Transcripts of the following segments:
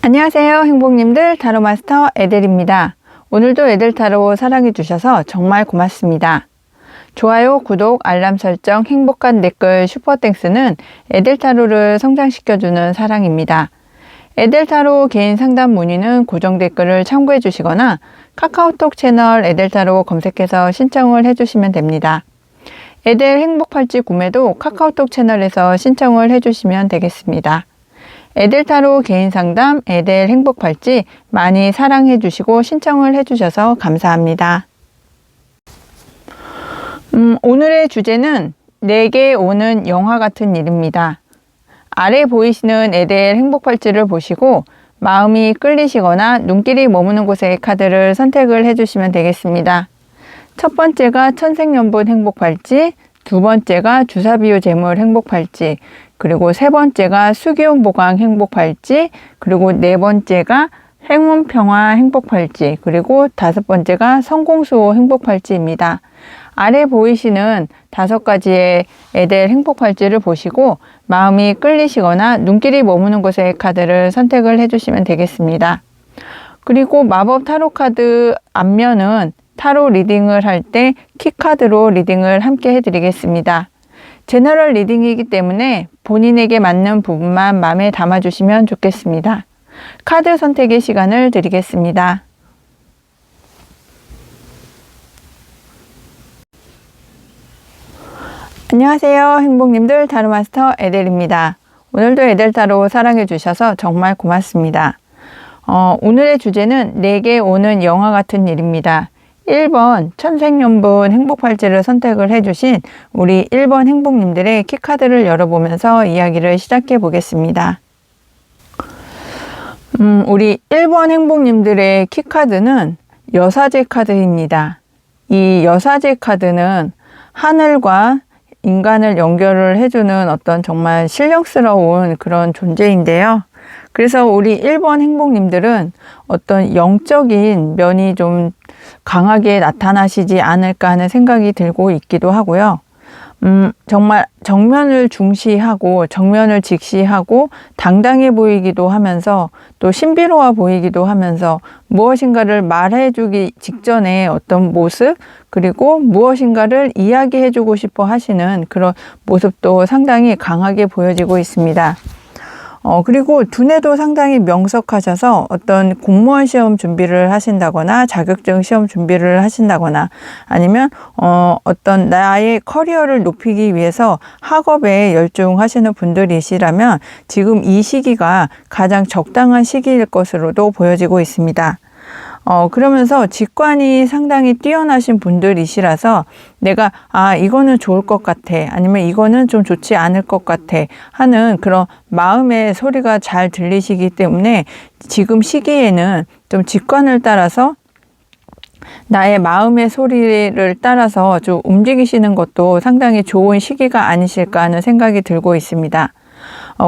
안녕하세요, 행복님들. 타로마스터 에델입니다. 오늘도 에델타로 사랑해주셔서 정말 고맙습니다. 좋아요, 구독, 알람 설정, 행복한 댓글, 슈퍼땡스는 에델타로를 성장시켜주는 사랑입니다. 에델타로 개인 상담 문의는 고정 댓글을 참고해 주시거나 카카오톡 채널 에델타로 검색해서 신청을 해주시면 됩니다. 에델 행복팔찌 구매도 카카오톡 채널에서 신청을 해주시면 되겠습니다. 에델타로 개인 상담, 에델 행복팔찌 많이 사랑해 주시고 신청을 해 주셔서 감사합니다. 오늘의 주제는 내게 오는 영화 같은 일입니다. 아래 보이시는 에델 행복팔찌를 보시고 마음이 끌리시거나 눈길이 머무는 곳의 카드를 선택을 해 주시면 되겠습니다. 첫 번째가 천생연분 행복팔찌, 두 번째가 주사비유 재물 행복팔찌, 그리고 세 번째가 수기운 보강 행복팔찌, 그리고 네 번째가 행운평화 행복팔찌, 그리고 다섯 번째가 성공수호 행복팔찌입니다. 아래 보이시는 5가지의 에델 행복팔찌를 보시고 마음이 끌리시거나 눈길이 머무는 곳의 카드를 선택을 해주시면 되겠습니다. 그리고 마법 타로 카드 앞면은 타로 리딩을 할 때 키카드로 리딩을 함께 해드리겠습니다. 제너럴 리딩이기 때문에 본인에게 맞는 부분만 마음에 담아주시면 좋겠습니다. 카드 선택의 시간을 드리겠습니다. 안녕하세요, 행복님들. 타로마스터 에델입니다. 오늘도 에델타로 사랑해주셔서 정말 고맙습니다. 오늘의 주제는 내게 오는 영화 같은 일입니다. 1번 천생연분 행복팔찌를 선택을 해주신 우리 1번 행복님들의 키카드를 열어보면서 이야기를 시작해 보겠습니다. 우리 1번 행복님들의 키카드는 여사제 카드입니다. 이 여사제 카드는 하늘과 인간을 연결을 해주는 어떤 정말 신령스러운 그런 존재인데요. 그래서 우리 1번 행복님들은 어떤 영적인 면이 좀 강하게 나타나시지 않을까 하는 생각이 들고 있기도 하고요. 정말 정면을 중시하고 정면을 직시하고 당당해 보이기도 하면서 또 신비로워 보이기도 하면서 무엇인가를 말해주기 직전에 어떤 모습, 그리고 무엇인가를 이야기해주고 싶어 하시는 그런 모습도 상당히 강하게 보여지고 있습니다. 그리고 두뇌도 상당히 명석하셔서 어떤 공무원 시험 준비를 하신다거나 자격증 시험 준비를 하신다거나 아니면 어떤 나의 커리어를 높이기 위해서 학업에 열중하시는 분들이시라면 지금 이 시기가 가장 적당한 시기일 것으로도 보여지고 있습니다. 그러면서 직관이 상당히 뛰어나신 분들이시라서 내가 이거는 좋을 것 같아, 아니면 이거는 좀 좋지 않을 것 같아 하는 그런 마음의 소리가 잘 들리시기 때문에 지금 시기에는 좀 직관을 따라서 나의 마음의 소리를 따라서 좀 움직이시는 것도 상당히 좋은 시기가 아니실까 하는 생각이 들고 있습니다.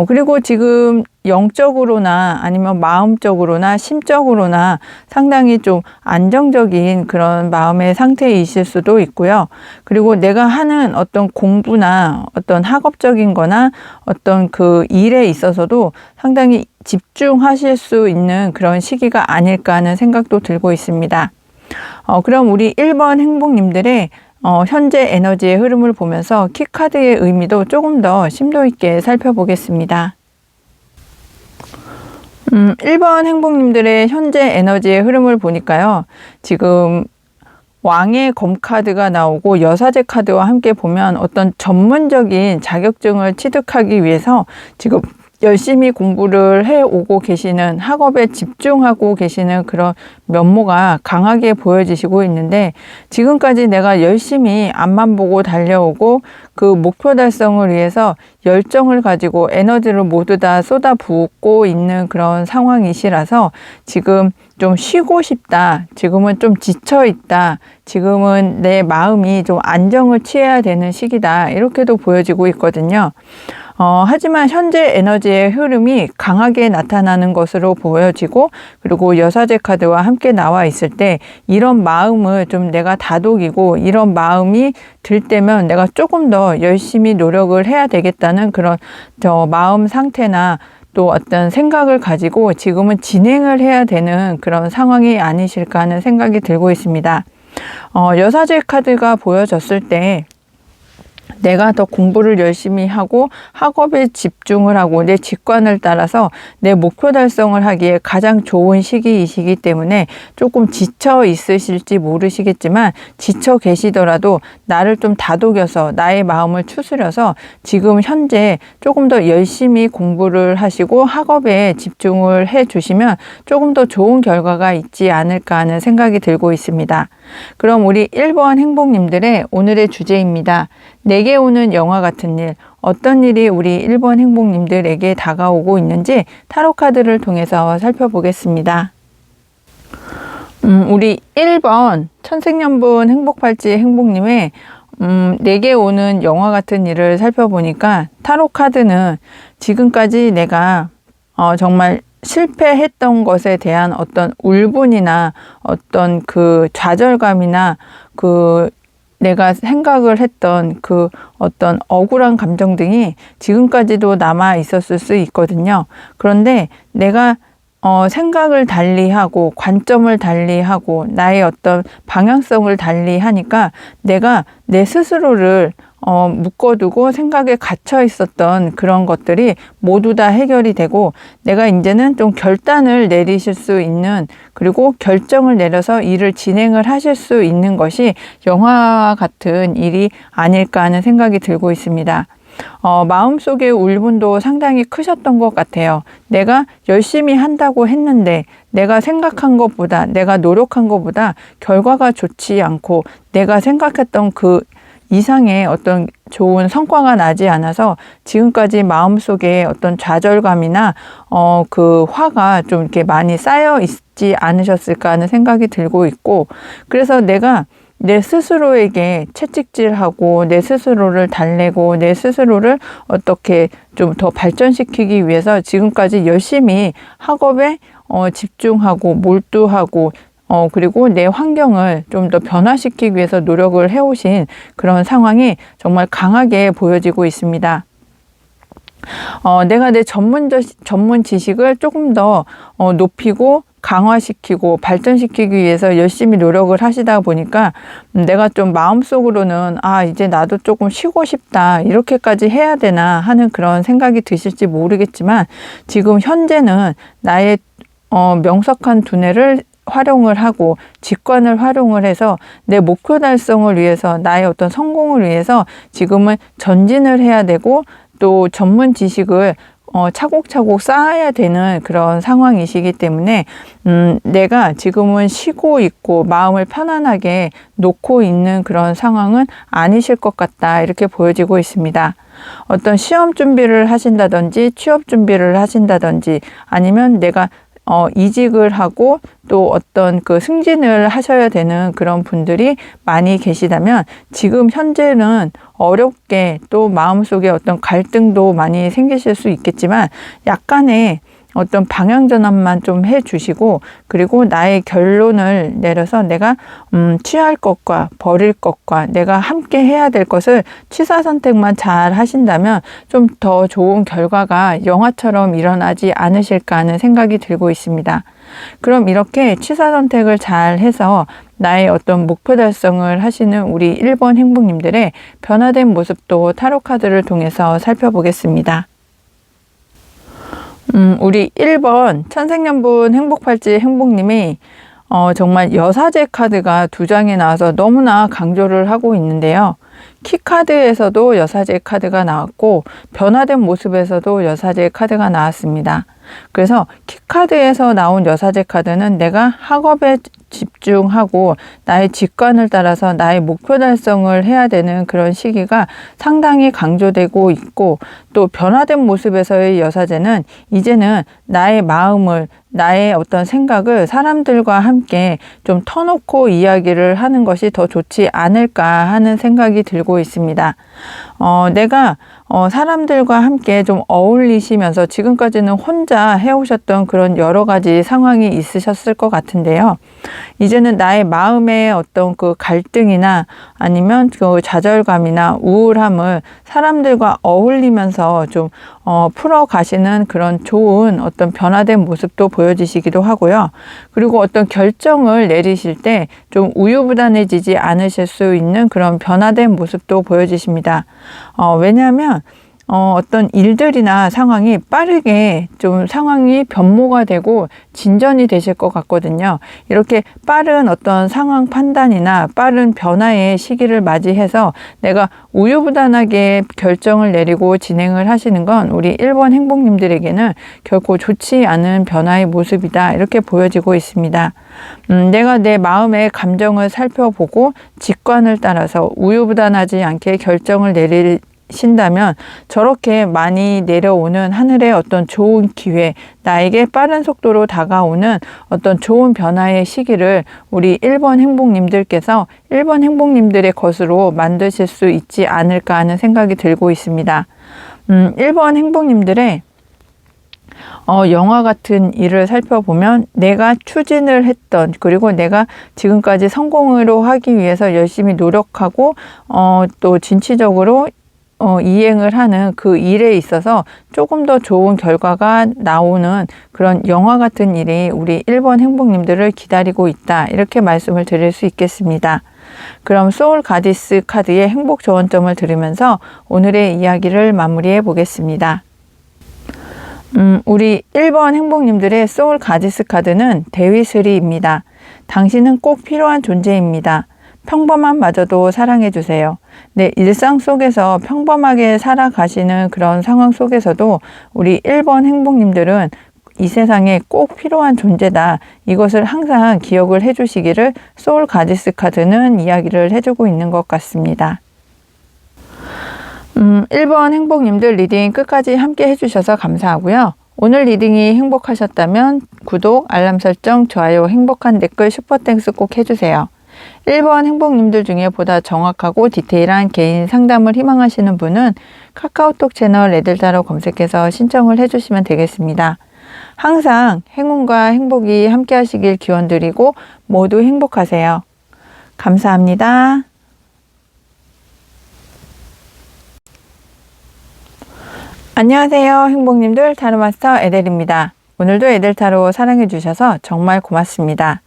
그리고 지금 영적으로나 아니면 마음적으로나 심적으로나 상당히 좀 안정적인 그런 마음의 상태이실 수도 있고요. 그리고 내가 하는 어떤 공부나 어떤 학업적인 거나 어떤 그 일에 있어서도 상당히 집중하실 수 있는 그런 시기가 아닐까 하는 생각도 들고 있습니다. 그럼 우리 1번 행복님들의 현재 에너지의 흐름을 보면서 키카드의 의미도 조금 더 심도 있게 살펴보겠습니다. 1번 행복님들의 현재 에너지의 흐름을 보니까요. 지금 왕의 검 카드가 나오고 여사제 카드와 함께 보면 어떤 전문적인 자격증을 취득하기 위해서 지금 열심히 공부를 해오고 계시는, 학업에 집중하고 계시는 그런 면모가 강하게 보여지시고 있는데, 지금까지 내가 열심히 앞만 보고 달려오고 그 목표 달성을 위해서 열정을 가지고 에너지를 모두 다 쏟아붓고 있는 그런 상황이시라서 지금 좀 쉬고 싶다, 지금은 좀 지쳐 있다, 지금은 내 마음이 좀 안정을 취해야 되는 시기다, 이렇게도 보여지고 있거든요. 하지만 현재 에너지의 흐름이 강하게 나타나는 것으로 보여지고, 그리고 여사제 카드와 함께 나와 있을 때 이런 마음을 좀 내가 다독이고 이런 마음이 들 때면 내가 조금 더 열심히 노력을 해야 되겠다는 그런 마음 상태나 또 어떤 생각을 가지고 지금은 진행을 해야 되는 그런 상황이 아니실까 하는 생각이 들고 있습니다. 여사제 카드가 보여졌을 때 내가 더 공부를 열심히 하고 학업에 집중을 하고 내 직관을 따라서 내 목표 달성을 하기에 가장 좋은 시기이시기 때문에 조금 지쳐 있으실지 모르시겠지만 지쳐 계시더라도 나를 좀 다독여서 나의 마음을 추스려서 지금 현재 조금 더 열심히 공부를 하시고 학업에 집중을 해 주시면 조금 더 좋은 결과가 있지 않을까 하는 생각이 들고 있습니다. 그럼 우리 1번 행복님들의 오늘의 주제입니다. 내게 오는 영화 같은 일, 어떤 일이 우리 1번 행복님들에게 다가오고 있는지 타로 카드를 통해서 살펴보겠습니다. 우리 1번 천생연분 행복팔찌 행복님의 내게 오는 영화 같은 일을 살펴보니까 타로 카드는 지금까지 내가 정말 실패했던 것에 대한 어떤 울분이나 어떤 그 좌절감이나 그 내가 생각을 했던 그 어떤 억울한 감정 등이 지금까지도 남아 있었을 수 있거든요. 그런데 내가 생각을 달리하고 관점을 달리하고 나의 어떤 방향성을 달리하니까 내가 내 스스로를 묶어두고 생각에 갇혀 있었던 그런 것들이 모두 다 해결이 되고 내가 이제는 좀 결단을 내리실 수 있는 그리고 결정을 내려서 일을 진행을 하실 수 있는 것이 영화와 같은 일이 아닐까 하는 생각이 들고 있습니다. 마음속의 울분도 상당히 크셨던 것 같아요. 내가 열심히 한다고 했는데 내가 생각한 것보다 내가 노력한 것보다 결과가 좋지 않고 내가 생각했던 그 이상의 어떤 좋은 성과가 나지 않아서 지금까지 마음속에 어떤 좌절감이나 그 화가 좀 이렇게 많이 쌓여 있지 않으셨을까 하는 생각이 들고 있고 그래서 내가 내 스스로에게 채찍질하고 내 스스로를 달래고 내 스스로를 어떻게 좀 더 발전시키기 위해서 지금까지 열심히 학업에 집중하고 몰두하고 그리고 내 환경을 좀 더 변화시키기 위해서 노력을 해오신 그런 상황이 정말 강하게 보여지고 있습니다. 내가 내 전문 지식을 조금 더 높이고 강화시키고 발전시키기 위해서 열심히 노력을 하시다 보니까 내가 좀 마음속으로는 이제 나도 조금 쉬고 싶다 이렇게까지 해야 되나 하는 그런 생각이 드실지 모르겠지만 지금 현재는 나의 명석한 두뇌를 활용을 하고 직관을 활용을 해서 내 목표 달성을 위해서 나의 어떤 성공을 위해서 지금은 전진을 해야 되고 또 전문 지식을 차곡차곡 쌓아야 되는 그런 상황이시기 때문에 내가 지금은 쉬고 있고 마음을 편안하게 놓고 있는 그런 상황은 아니실 것 같다 이렇게 보여지고 있습니다. 어떤 시험 준비를 하신다든지 취업 준비를 하신다든지 아니면 내가 이직을 하고 또 어떤 그 승진을 하셔야 되는 그런 분들이 많이 계시다면 지금 현재는 어렵게 또 마음속에 어떤 갈등도 많이 생기실 수 있겠지만 약간의 어떤 방향 전환만 좀 해주시고 그리고 나의 결론을 내려서 내가 취할 것과 버릴 것과 내가 함께 해야 될 것을 취사 선택만 잘 하신다면 좀 더 좋은 결과가 영화처럼 일어나지 않으실까 하는 생각이 들고 있습니다. 그럼 이렇게 취사 선택을 잘 해서 나의 어떤 목표 달성을 하시는 우리 1번 행복님들의 변화된 모습도 타로 카드를 통해서 살펴보겠습니다. 우리 1번 천생연분 행복팔찌 행복님이 정말 여사제 카드가 2장이 나와서 너무나 강조를 하고 있는데요. 키카드에서도 여사제 카드가 나왔고 변화된 모습에서도 여사제 카드가 나왔습니다. 그래서 키카드에서 나온 여사제 카드는 내가 학업에 집중하고 나의 직관을 따라서 나의 목표 달성을 해야 되는 그런 시기가 상당히 강조되고 있고 또 변화된 모습에서의 여사제는 이제는 나의 마음을 나의 어떤 생각을 사람들과 함께 좀 터놓고 이야기를 하는 것이 더 좋지 않을까 하는 생각이 들고 있습니다. 내가 사람들과 함께 좀 어울리시면서 지금까지는 혼자 해오셨던 그런 여러 가지 상황이 있으셨을 것 같은데요. 이제는 나의 마음의 어떤 그 갈등이나 아니면 그 좌절감이나 우울함을 사람들과 어울리면서 좀 풀어 가시는 그런 좋은 어떤 변화된 모습도 보여지시기도 하고요. 그리고 어떤 결정을 내리실 때 좀 우유부단해지지 않으실 수 있는 그런 변화된 모습도 보여지십니다. 왜냐하면 어떤 일들이나 상황이 빠르게 좀 상황이 변모가 되고 진전이 되실 것 같거든요. 이렇게 빠른 어떤 상황 판단이나 빠른 변화의 시기를 맞이해서 내가 우유부단하게 결정을 내리고 진행을 하시는 건 우리 1번 행복님들에게는 결코 좋지 않은 변화의 모습이다. 이렇게 보여지고 있습니다. 내가 내 마음의 감정을 살펴보고 직관을 따라서 우유부단하지 않게 결정을 신다면 저렇게 많이 내려오는 하늘의 어떤 좋은 기회, 나에게 빠른 속도로 다가오는 어떤 좋은 변화의 시기를 우리 1번 행복님들께서 1번 행복님들의 것으로 만드실 수 있지 않을까 하는 생각이 들고 있습니다. 1번 행복님들의 영화 같은 일을 살펴보면 내가 추진을 했던, 그리고 내가 지금까지 성공으로 하기 위해서 열심히 노력하고 또 진취적으로 이행을 하는 그 일에 있어서 조금 더 좋은 결과가 나오는 그런 영화 같은 일이 우리 1번 행복님들을 기다리고 있다. 이렇게 말씀을 드릴 수 있겠습니다. 그럼 소울 가디스 카드의 행복 조언점을 들으면서 오늘의 이야기를 마무리해 보겠습니다. 우리 1번 행복님들의 소울 가디스 카드는 데위스리입니다. 당신은 꼭 필요한 존재입니다. 평범함마저도 사랑해주세요. 내 일상 속에서 평범하게 살아가시는 그런 상황 속에서도 우리 1번 행복님들은 이 세상에 꼭 필요한 존재다. 이것을 항상 기억을 해주시기를 소울 가디스 카드는 이야기를 해주고 있는 것 같습니다. 1번 행복님들 리딩 끝까지 함께 해주셔서 감사하고요. 오늘 리딩이 행복하셨다면 구독, 알람 설정, 좋아요, 행복한 댓글, 슈퍼땡스 꼭 해주세요. 1번 행복님들 중에 보다 정확하고 디테일한 개인 상담을 희망하시는 분은 카카오톡 채널 에델타로 검색해서 신청을 해주시면 되겠습니다. 항상 행운과 행복이 함께 하시길 기원드리고 모두 행복하세요. 감사합니다. 안녕하세요. 행복님들, 타로마스터 에델입니다. 오늘도 에델타로 사랑해주셔서 정말 고맙습니다.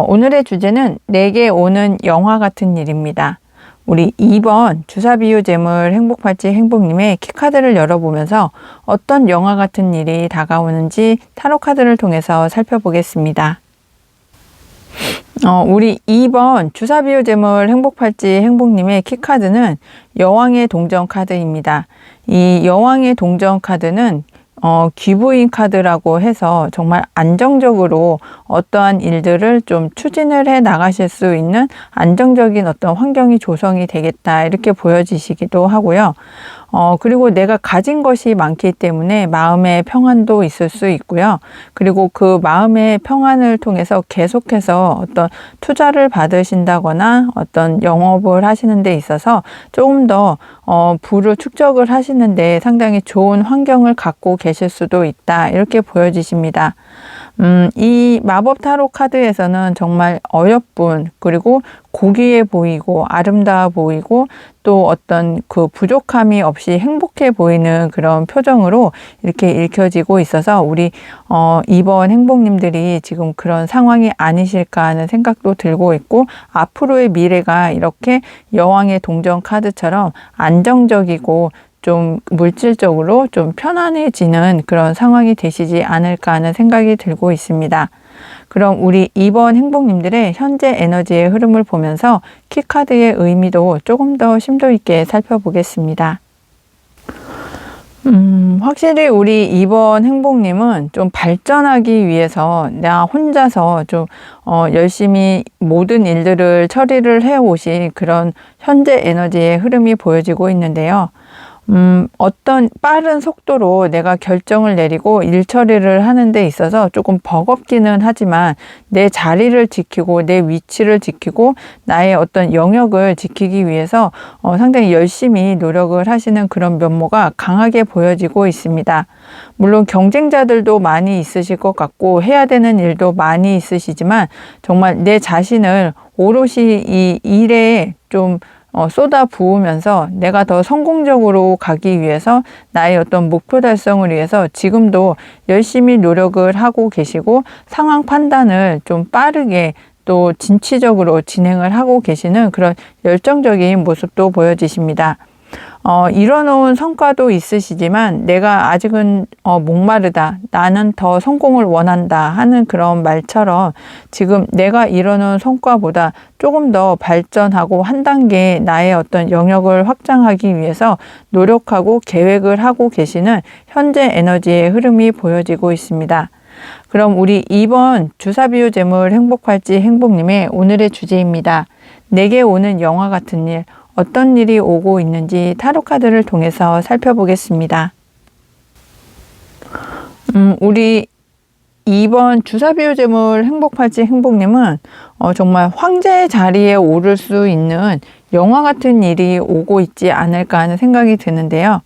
오늘의 주제는 내게 오는 영화 같은 일입니다. 우리 2번 주사비유 재물 행복팔찌 행복님의 키카드를 열어보면서 어떤 영화 같은 일이 다가오는지 타로 카드를 통해서 살펴보겠습니다. 우리 2번 주사비유 재물 행복팔찌 행복님의 키카드는 여왕의 동전 카드입니다. 이 여왕의 동전 카드는 기부인 카드라고 해서 정말 안정적으로 어떠한 일들을 좀 추진을 해 나가실 수 있는 안정적인 어떤 환경이 조성이 되겠다 이렇게 보여지시기도 하고요. 그리고 내가 가진 것이 많기 때문에 마음의 평안도 있을 수 있고요. 그리고 그 마음의 평안을 통해서 계속해서 어떤 투자를 받으신다거나 어떤 영업을 하시는 데 있어서 조금 더 부를 축적을 하시는데 상당히 좋은 환경을 갖고 계실 수도 있다. 이렇게 보여지십니다. 이 마법 타로 카드에서는 정말 어여쁜, 그리고 고귀해 보이고 아름다워 보이고 또 어떤 그 부족함이 없이 행복해 보이는 그런 표정으로 이렇게 읽혀지고 있어서 우리 2번 행복님들이 지금 그런 상황이 아니실까 하는 생각도 들고 있고, 앞으로의 미래가 이렇게 여왕의 동전 카드처럼 안정적이고 좀 물질적으로 좀 편안해지는 그런 상황이 되시지 않을까 하는 생각이 들고 있습니다. 그럼 우리 2번 행복님들의 현재 에너지의 흐름을 보면서 키카드의 의미도 조금 더 심도 있게 살펴보겠습니다. 확실히 우리 2번 행복님은 좀 발전하기 위해서 나 혼자서 좀 열심히 모든 일들을 처리를 해 오신 그런 현재 에너지의 흐름이 보여지고 있는데요. 어떤 빠른 속도로 내가 결정을 내리고 일 처리를 하는 데 있어서 조금 버겁기는 하지만 내 자리를 지키고 내 위치를 지키고 나의 어떤 영역을 지키기 위해서 상당히 열심히 노력을 하시는 그런 면모가 강하게 보여지고 있습니다. 물론 경쟁자들도 많이 있으실 것 같고 해야 되는 일도 많이 있으시지만 정말 내 자신을 오롯이 이 일에 좀 쏟아 부으면서 내가 더 성공적으로 가기 위해서 나의 어떤 목표 달성을 위해서 지금도 열심히 노력을 하고 계시고 상황 판단을 좀 빠르게 또 진취적으로 진행을 하고 계시는 그런 열정적인 모습도 보여지십니다. 이뤄놓은 성과도 있으시지만 내가 아직은 목마르다, 나는 더 성공을 원한다 하는 그런 말처럼 지금 내가 이뤄놓은 성과보다 조금 더 발전하고 한 단계 나의 어떤 영역을 확장하기 위해서 노력하고 계획을 하고 계시는 현재 에너지의 흐름이 보여지고 있습니다. 그럼 우리 2번 주사비유 재물 행복할지 행복님의 오늘의 주제입니다. 내게 오는 영화 같은 일, 어떤 일이 오고 있는지 타로 카드를 통해서 살펴보겠습니다. 우리 2번 주사비유 재물 행복할지 행복님은 정말 황제의 자리에 오를 수 있는 영화 같은 일이 오고 있지 않을까 하는 생각이 드는데요.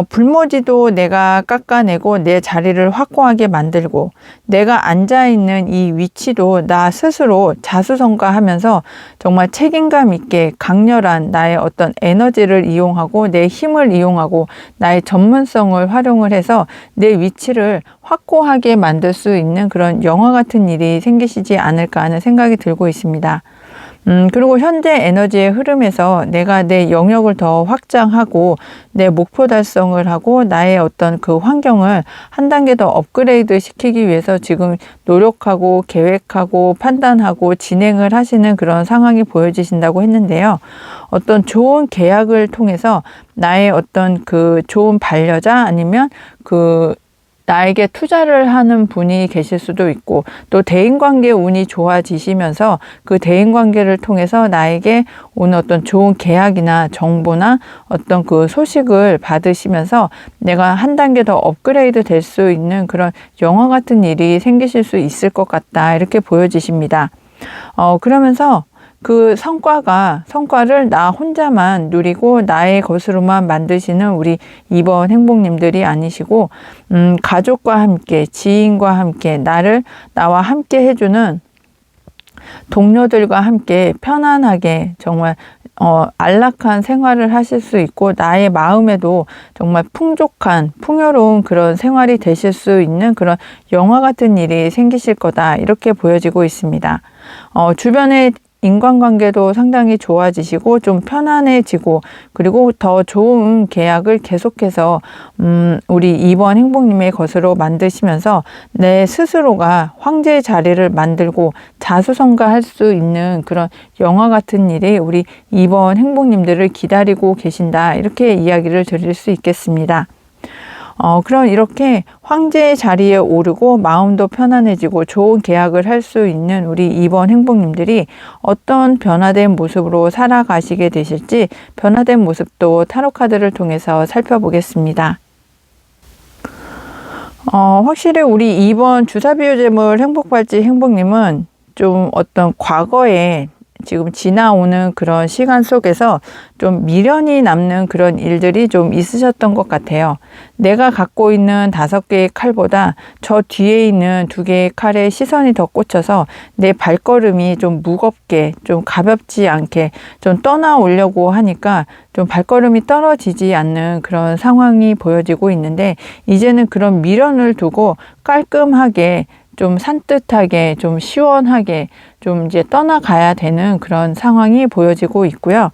불모지도 내가 깎아내고 내 자리를 확고하게 만들고 내가 앉아있는 이 위치도 나 스스로 자수성가하면서 정말 책임감 있게 강렬한 나의 어떤 에너지를 이용하고 내 힘을 이용하고 나의 전문성을 활용을 해서 내 위치를 확고하게 만들 수 있는 그런 영화 같은 일이 생기시지 않을까 하는 생각이 들고 있습니다. 그리고 현재 에너지의 흐름에서 내가 내 영역을 더 확장하고 내 목표 달성을 하고 나의 어떤 그 환경을 한 단계 더 업그레이드 시키기 위해서 지금 노력하고 계획하고 판단하고 진행을 하시는 그런 상황이 보여지신다고 했는데요. 어떤 좋은 계약을 통해서 나의 어떤 그 좋은 반려자 아니면 나에게 투자를 하는 분이 계실 수도 있고 또 대인관계 운이 좋아지시면서 그 대인관계를 통해서 나에게 오는 어떤 좋은 계약이나 정보나 어떤 그 소식을 받으시면서 내가 한 단계 더 업그레이드 될 수 있는 그런 영화 같은 일이 생기실 수 있을 것 같다 이렇게 보여지십니다. 그러면서 그 성과를 나 혼자만 누리고 나의 것으로만 만드시는 우리 2번 행복님들이 아니시고 가족과 함께 지인과 함께 나와 함께 해주는 동료들과 함께 편안하게 정말 안락한 생활을 하실 수 있고 나의 마음에도 정말 풍요로운 그런 생활이 되실 수 있는 그런 영화 같은 일이 생기실 거다 이렇게 보여지고 있습니다. 주변에 인간관계도 상당히 좋아지시고 좀 편안해지고 그리고 더 좋은 계약을 계속해서 우리 2번 행복님의 것으로 만드시면서 내 스스로가 황제의 자리를 만들고 자수성가할 수 있는 그런 영화 같은 일이 우리 2번 행복님들을 기다리고 계신다 이렇게 이야기를 드릴 수 있겠습니다. 그럼 이렇게 황제의 자리에 오르고 마음도 편안해지고 좋은 계약을 할 수 있는 우리 2번 행복님들이 어떤 변화된 모습으로 살아가시게 되실지 변화된 모습도 타로 카드를 통해서 살펴보겠습니다. 확실히 우리 2번 주사비유 재물 행복발지 행복님은 좀 어떤 과거에 지금 지나오는 그런 시간 속에서 좀 미련이 남는 그런 일들이 좀 있으셨던 것 같아요. 내가 갖고 있는 5개의 칼보다 저 뒤에 있는 2개의 칼에 시선이 더 꽂혀서 내 발걸음이 좀 무겁게 좀 가볍지 않게 좀 떠나오려고 하니까 좀 발걸음이 떨어지지 않는 그런 상황이 보여지고 있는데 이제는 그런 미련을 두고 깔끔하게 좀 산뜻하게 좀 시원하게 좀 이제 떠나가야 되는 그런 상황이 보여지고 있고요.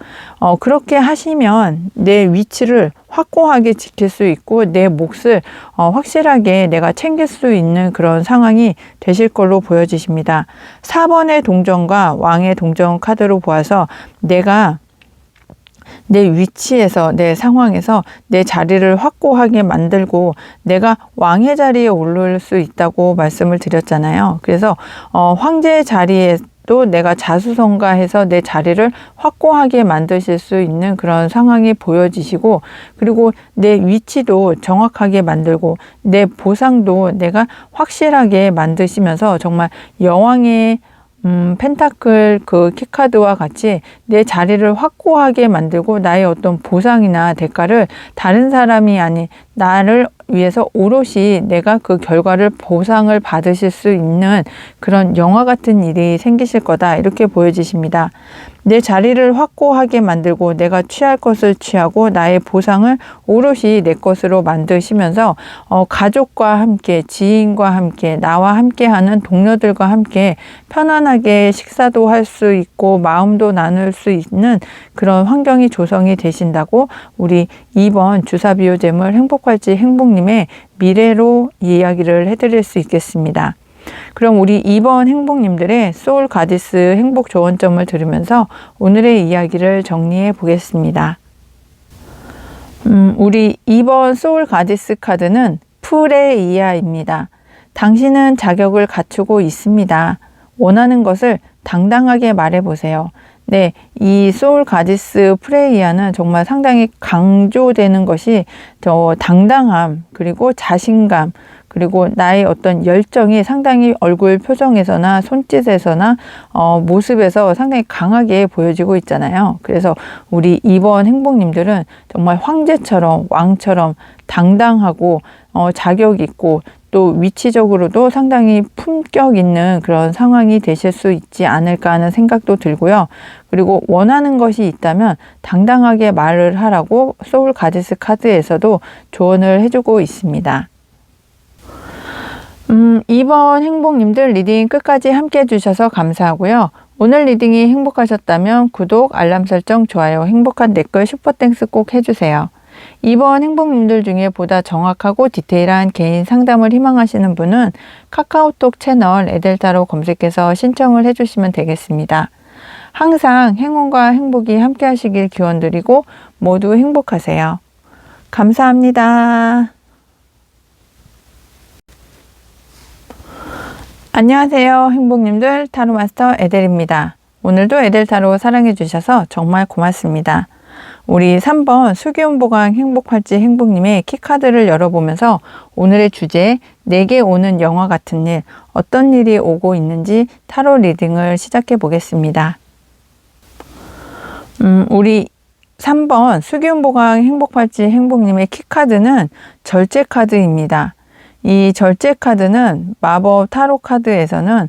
그렇게 하시면 내 위치를 확고하게 지킬 수 있고 내 몫을 확실하게 내가 챙길 수 있는 그런 상황이 되실 걸로 보여지십니다. 4번의 동전과 왕의 동전 카드로 보아서 내가 내 위치에서 내 상황에서 내 자리를 확고하게 만들고 내가 왕의 자리에 오를 수 있다고 말씀을 드렸잖아요. 그래서 황제의 자리에도 내가 자수성가해서 내 자리를 확고하게 만드실 수 있는 그런 상황이 보여지시고 그리고 내 위치도 정확하게 만들고 내 보상도 내가 확실하게 만드시면서 정말 여왕의 펜타클 그 키카드와 같이 내 자리를 확고하게 만들고 나의 어떤 보상이나 대가를 다른 사람이 아닌 나를 위해서 오롯이 내가 그 결과를 보상을 받으실 수 있는 그런 영화 같은 일이 생기실 거다, 이렇게 보여지십니다. 내 자리를 확고하게 만들고 내가 취할 것을 취하고 나의 보상을 오롯이 내 것으로 만드시면서 가족과 함께, 지인과 함께, 나와 함께하는 동료들과 함께 편안하게 식사도 할 수 있고 마음도 나눌 수 있는 그런 환경이 조성이 되신다고 우리 2번 주사비호재물 행복할지 행복님의 미래로 이야기를 해드릴 수 있겠습니다. 그럼 우리 2번 행복님들의 소울 가디스 행복 조언점을 들으면서 오늘의 이야기를 정리해 보겠습니다. 우리 2번 소울 가디스 카드는 프레이야입니다. 당신은 자격을 갖추고 있습니다. 원하는 것을 당당하게 말해보세요. 네, 이 소울 가디스 프레이야는 정말 상당히 강조되는 것이 당당함, 그리고 자신감, 그리고 나의 어떤 열정이 상당히 얼굴 표정에서나 손짓에서나 모습에서 상당히 강하게 보여지고 있잖아요. 그래서 우리 2번 행복님들은 정말 황제처럼, 왕처럼 당당하고 자격 있고 또 위치적으로도 상당히 품격 있는 그런 상황이 되실 수 있지 않을까 하는 생각도 들고요. 그리고 원하는 것이 있다면 당당하게 말을 하라고 소울 가디스 카드에서도 조언을 해주고 있습니다. 2번 행복님들 리딩 끝까지 함께 해주셔서 감사하고요. 오늘 리딩이 행복하셨다면 구독, 알람 설정, 좋아요, 행복한 댓글, 슈퍼땡스 꼭 해주세요. 2번 행복님들 중에 보다 정확하고 디테일한 개인 상담을 희망하시는 분은 카카오톡 채널 에델타로 검색해서 신청을 해주시면 되겠습니다. 항상 행운과 행복이 함께 하시길 기원드리고 모두 행복하세요. 감사합니다. 안녕하세요, 행복님들. 타로마스터 에델입니다. 오늘도 에델타로 사랑해 주셔서 정말 고맙습니다. 우리 3번 수기운보강 행복할지 행복님의 키카드를 열어보면서 오늘의 주제, 내게 오는 영화 같은 일, 어떤 일이 오고 있는지 타로 리딩을 시작해 보겠습니다. 우리 3번 수기운보강 행복할지 행복님의 키카드는 절제 카드입니다. 이 절제 카드는 마법 타로 카드에서는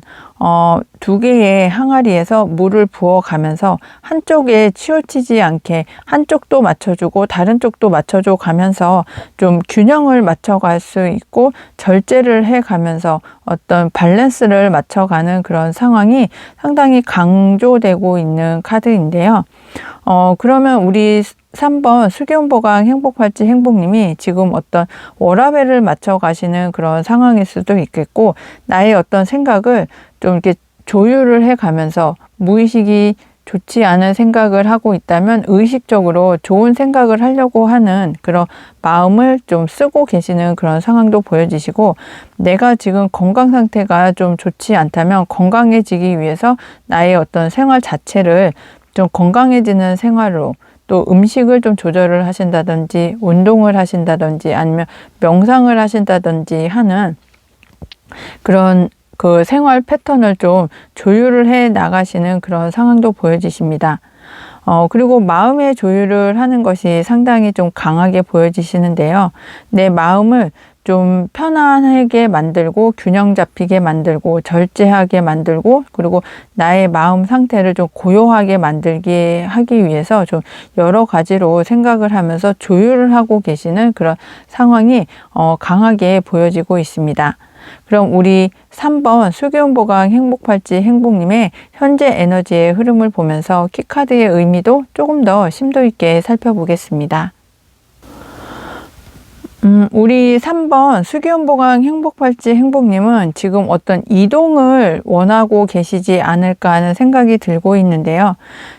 두 개의 항아리에서 물을 부어가면서 한쪽에 치우치지 않게 한쪽도 맞춰주고 다른 쪽도 맞춰줘 가면서 좀 균형을 맞춰갈 수 있고 절제를 해가면서 어떤 밸런스를 맞춰가는 그런 상황이 상당히 강조되고 있는 카드인데요. 그러면 우리 3번 수기운보강 행복할지 행복님이 지금 어떤 워라밸을 맞춰 가시는 그런 상황일 수도 있겠고, 나의 어떤 생각을 좀 이렇게 조율을 해 가면서 무의식이 좋지 않은 생각을 하고 있다면 의식적으로 좋은 생각을 하려고 하는 그런 마음을 좀 쓰고 계시는 그런 상황도 보여지시고, 내가 지금 건강 상태가 좀 좋지 않다면 건강해지기 위해서 나의 어떤 생활 자체를 좀 건강해지는 생활로, 또 음식을 좀 조절을 하신다든지 운동을 하신다든지 아니면 명상을 하신다든지 하는 그런 그 생활 패턴을 좀 조율을 해 나가시는 그런 상황도 보여지십니다. 그리고 마음의 조율을 하는 것이 상당히 좀 강하게 보여지시는데요. 내 마음을 좀 편안하게 만들고 균형 잡히게 만들고 절제하게 만들고, 그리고 나의 마음 상태를 좀 고요하게 만들게 하기 위해서 좀 여러 가지로 생각을 하면서 조율을 하고 계시는 그런 상황이 강하게 보여지고 있습니다. 그럼 우리 3번 수기운보강 행복할지 행복님의 현재 에너지의 흐름을 보면서 키카드의 의미도 조금 더 심도 있게 살펴보겠습니다. 우리 3번 수기운보강 행복할지 행복님은 지금 어떤 이동을 원하고 계시지 않을까 하는 생각이 들고 있는데요.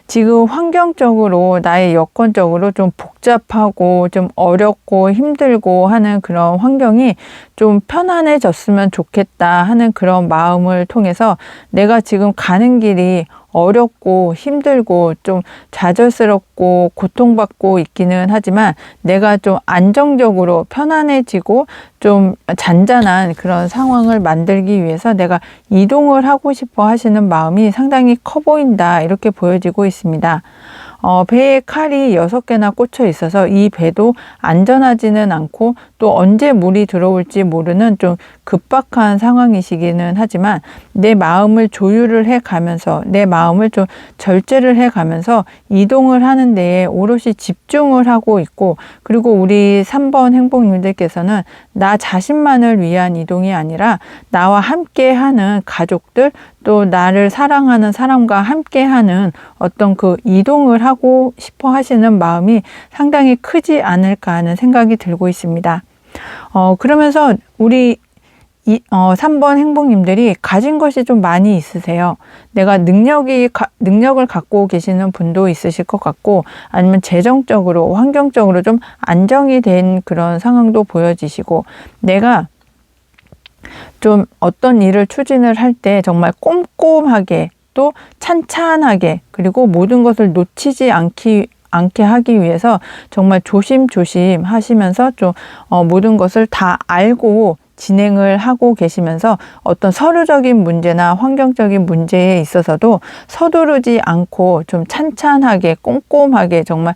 지금 환경적으로 나의 여건적으로 좀 복잡하고 좀 어렵고 힘들고 하는 그런 환경이 좀 편안해졌으면 좋겠다 하는 그런 마음을 통해서 내가 지금 가는 길이 어렵고 힘들고 좀 좌절스럽고 고통받고 있기는 하지만 내가 좀 안정적으로 편안해지고 좀 잔잔한 그런 상황을 만들기 위해서 내가 이동을 하고 싶어 하시는 마음이 상당히 커 보인다, 이렇게 보여지고 있습니다. 배에 칼이 6개나 꽂혀 있어서 이 배도 안전하지는 않고 또 언제 물이 들어올지 모르는 좀 급박한 상황이시기는 하지만 내 마음을 조율을 해 가면서 내 마음을 좀 절제를 해 가면서 이동을 하는 데에 오롯이 집중을 하고 있고, 그리고 우리 3번 행복님들께서는 나 자신만을 위한 이동이 아니라 나와 함께 하는 가족들, 또 나를 사랑하는 사람과 함께 하는 어떤 그 이동을 하고 싶어 하시는 마음이 상당히 크지 않을까 하는 생각이 들고 있습니다. 그러면서 우리 3번 행복님들이 가진 것이 좀 많이 있으세요. 내가 능력을 갖고 계시는 분도 있으실 것 같고, 아니면 재정적으로, 환경적으로 좀 안정이 된 그런 상황도 보여지시고, 내가 좀 어떤 일을 추진을 할 때 정말 꼼꼼하게 또 찬찬하게, 그리고 모든 것을 놓치지 않게 하기 위해서 정말 조심조심 하시면서 좀 모든 것을 다 알고 진행을 하고 계시면서 어떤 서류적인 문제나 환경적인 문제에 있어서도 서두르지 않고 좀 찬찬하게 꼼꼼하게 정말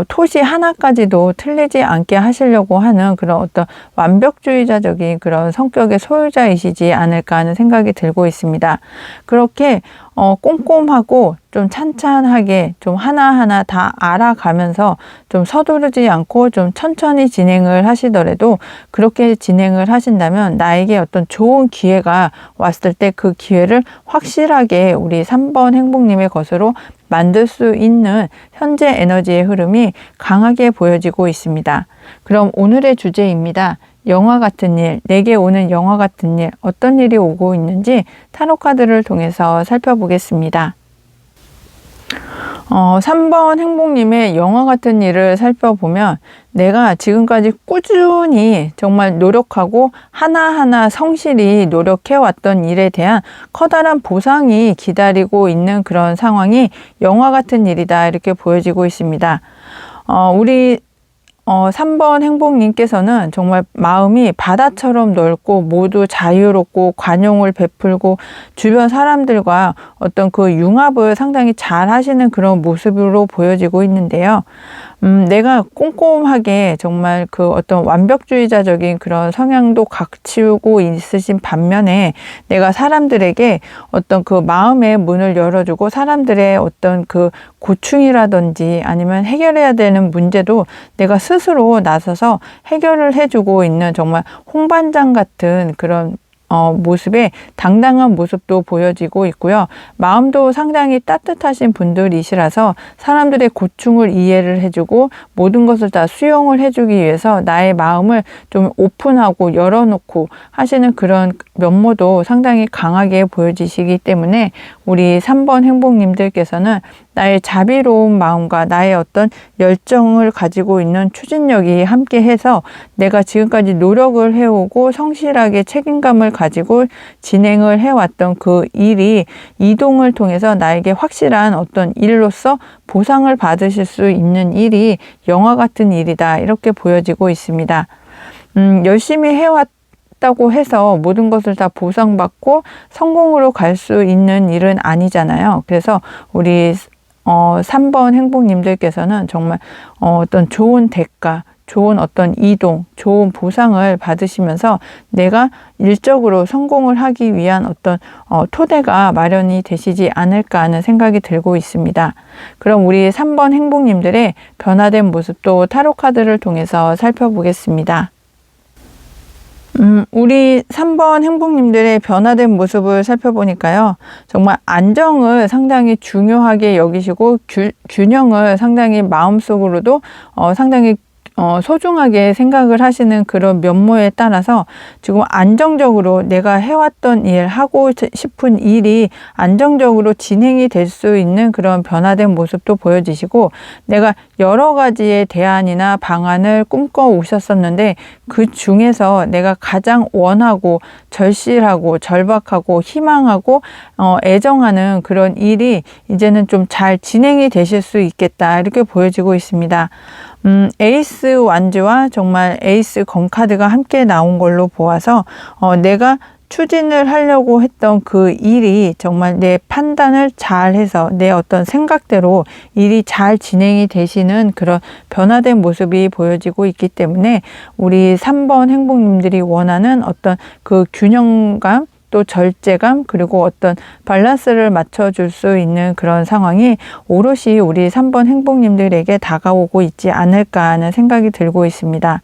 토시 하나까지도 틀리지 않게 하시려고 하는 그런 어떤 완벽주의자적인 그런 성격의 소유자이시지 않을까 하는 생각이 들고 있습니다. 그렇게 꼼꼼하고 좀 찬찬하게 좀 하나하나 다 알아가면서 좀 서두르지 않고 좀 천천히 진행을 하시더라도, 그렇게 진행을 하신다면 나에게 어떤 좋은 기회가 왔을 때 그 기회를 확실하게 우리 3번 행복님의 것으로 만들 수 있는 현재 에너지의 흐름이 강하게 보여지고 있습니다. 그럼 오늘의 주제입니다. 영화 같은 일, 내게 오는 영화 같은 일, 어떤 일이 오고 있는지 타로 카드를 통해서 살펴보겠습니다. 3번 행복님의 영화 같은 일을 살펴보면, 내가 지금까지 꾸준히 정말 노력하고 하나하나 성실히 노력해왔던 일에 대한 커다란 보상이 기다리고 있는 그런 상황이 영화 같은 일이다, 이렇게 보여지고 있습니다. 우리 3번 행복님께서는 정말 마음이 바다처럼 넓고 모두 자유롭고 관용을 베풀고 주변 사람들과 어떤 그 융합을 상당히 잘 하시는 그런 모습으로 보여지고 있는데요. 내가 꼼꼼하게 정말 그 어떤 완벽주의자적인 그런 성향도 갖추고 있으신 반면에, 내가 사람들에게 어떤 그 마음의 문을 열어주고 사람들의 어떤 그 고충이라든지 아니면 해결해야 되는 문제도 내가 스스로 나서서 해결을 해주고 있는 정말 홍반장 같은 그런 모습에 당당한 모습도 보여지고 있고요. 마음도 상당히 따뜻하신 분들이시라서 사람들의 고충을 이해를 해주고 모든 것을 다 수용을 해주기 위해서 나의 마음을 좀 오픈하고 열어놓고 하시는 그런 면모도 상당히 강하게 보여지시기 때문에 우리 3번 행복님들께서는 나의 자비로운 마음과 나의 어떤 열정을 가지고 있는 추진력이 함께해서 내가 지금까지 노력을 해오고 성실하게 책임감을 가지고 진행을 해왔던 그 일이 이동을 통해서 나에게 확실한 어떤 일로서 보상을 받으실 수 있는 일이 영화 같은 일이다, 이렇게 보여지고 있습니다. 열심히 해왔다고 해서 모든 것을 다 보상받고 성공으로 갈 수 있는 일은 아니잖아요. 그래서 우리 3번 행복님들께서는 정말 어떤 좋은 대가, 좋은 어떤 이동, 좋은 보상을 받으시면서 내가 일적으로 성공을 하기 위한 어떤 토대가 마련이 되시지 않을까 하는 생각이 들고 있습니다. 그럼 우리 3번 행복님들의 변화된 모습도 타로 카드를 통해서 살펴보겠습니다. 우리 3번 행복님들의 변화된 모습을 살펴보니까요. 정말 안정을 상당히 중요하게 여기시고 균형을 상당히 마음속으로도 상당히 소중하게 생각을 하시는 그런 면모에 따라서 지금 안정적으로 내가 해왔던 일, 하고 싶은 일이 안정적으로 진행이 될 수 있는 그런 변화된 모습도 보여지시고, 내가 여러 가지의 대안이나 방안을 꿈꿔 오셨었는데 그 중에서 내가 가장 원하고 절실하고 절박하고 희망하고 애정하는 그런 일이 이제는 좀 잘 진행이 되실 수 있겠다, 이렇게 보여지고 있습니다. 에이스 완즈와 정말 에이스 검 카드가 함께 나온 걸로 보아서 내가 추진을 하려고 했던 그 일이 정말 내 판단을 잘 해서 내 어떤 생각대로 일이 잘 진행이 되시는 그런 변화된 모습이 보여지고 있기 때문에 우리 3번 행복님들이 원하는 어떤 그 균형감, 또 절제감, 그리고 어떤 밸런스를 맞춰줄 수 있는 그런 상황이 오롯이 우리 3번 행복님들에게 다가오고 있지 않을까 하는 생각이 들고 있습니다.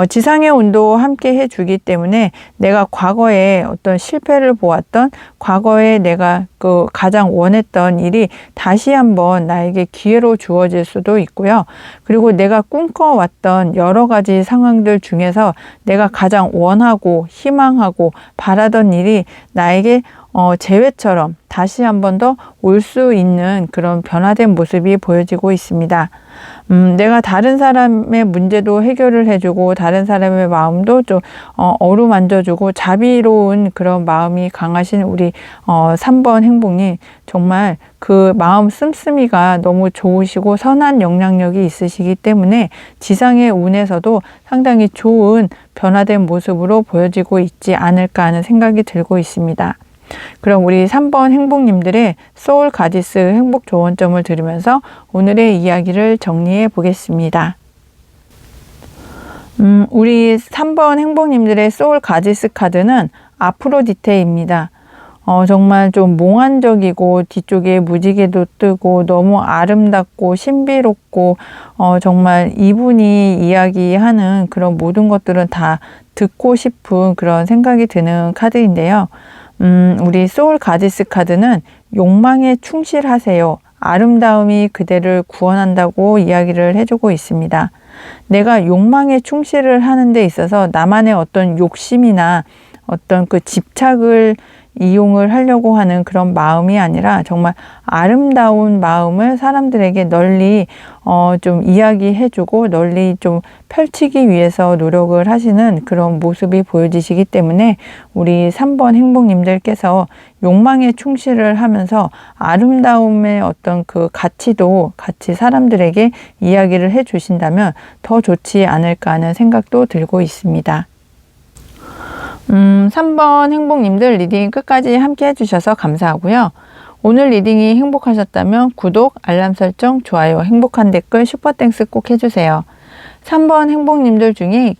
지상의 운도 함께 해주기 때문에 내가 과거에 어떤 실패를 보았던, 과거에 내가 그 가장 원했던 일이 다시 한번 나에게 기회로 주어질 수도 있고요. 그리고 내가 꿈꿔왔던 여러 가지 상황들 중에서 내가 가장 원하고 희망하고 바라던 일이 나에게 재회처럼 다시 한 번 더 올 수 있는 그런 변화된 모습이 보여지고 있습니다. 내가 다른 사람의 문제도 해결을 해주고 다른 사람의 마음도 좀 어루만져주고 자비로운 그런 마음이 강하신 우리 3번 행복님, 정말 그 마음 씀씀이가 너무 좋으시고 선한 영향력이 있으시기 때문에 지상의 운에서도 상당히 좋은 변화된 모습으로 보여지고 있지 않을까 하는 생각이 들고 있습니다. 그럼 우리 3번 행복님들의 소울 가디스 행복 조언점을 들으면서 오늘의 이야기를 정리해 보겠습니다. 우리 3번 행복님들의 소울 가디스 카드는 아프로디테입니다. 정말 좀 몽환적이고 뒤쪽에 무지개도 뜨고 너무 아름답고 신비롭고 정말 이분이 이야기하는 그런 모든 것들은 다 듣고 싶은 그런 생각이 드는 카드인데요. 우리 소울 가디스 카드는 욕망에 충실하세요. 아름다움이 그대를 구원한다고 이야기를 해주고 있습니다. 내가 욕망에 충실을 하는 데 있어서 나만의 어떤 욕심이나 어떤 그 집착을 이용을 하려고 하는 그런 마음이 아니라 정말 아름다운 마음을 사람들에게 널리 좀 이야기해주고 널리 좀 펼치기 위해서 노력을 하시는 그런 모습이 보여지시기 때문에 우리 3번 행복님들께서 욕망에 충실을 하면서 아름다움의 어떤 그 가치도 같이 사람들에게 이야기를 해주신다면 더 좋지 않을까 하는 생각도 들고 있습니다. 3번 행복님들 리딩 끝까지 함께 해주셔서 감사하고요. 오늘 리딩이 행복하셨다면 구독, 알람 설정, 좋아요, 행복한 댓글, 슈퍼땡스 꼭 해주세요. 3번 행복님들 중에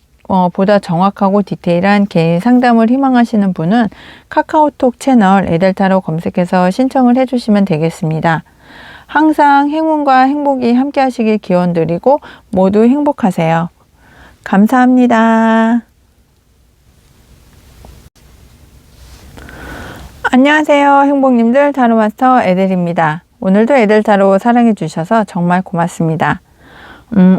보다 정확하고 디테일한 개인 상담을 희망하시는 분은 카카오톡 채널 에델타로 검색해서 신청을 해주시면 되겠습니다. 항상 행운과 행복이 함께 하시길 기원드리고 모두 행복하세요. 감사합니다. 안녕하세요 행복님들, 타로마스터 에델입니다. 오늘도 에델타로 사랑해 주셔서 정말 고맙습니다.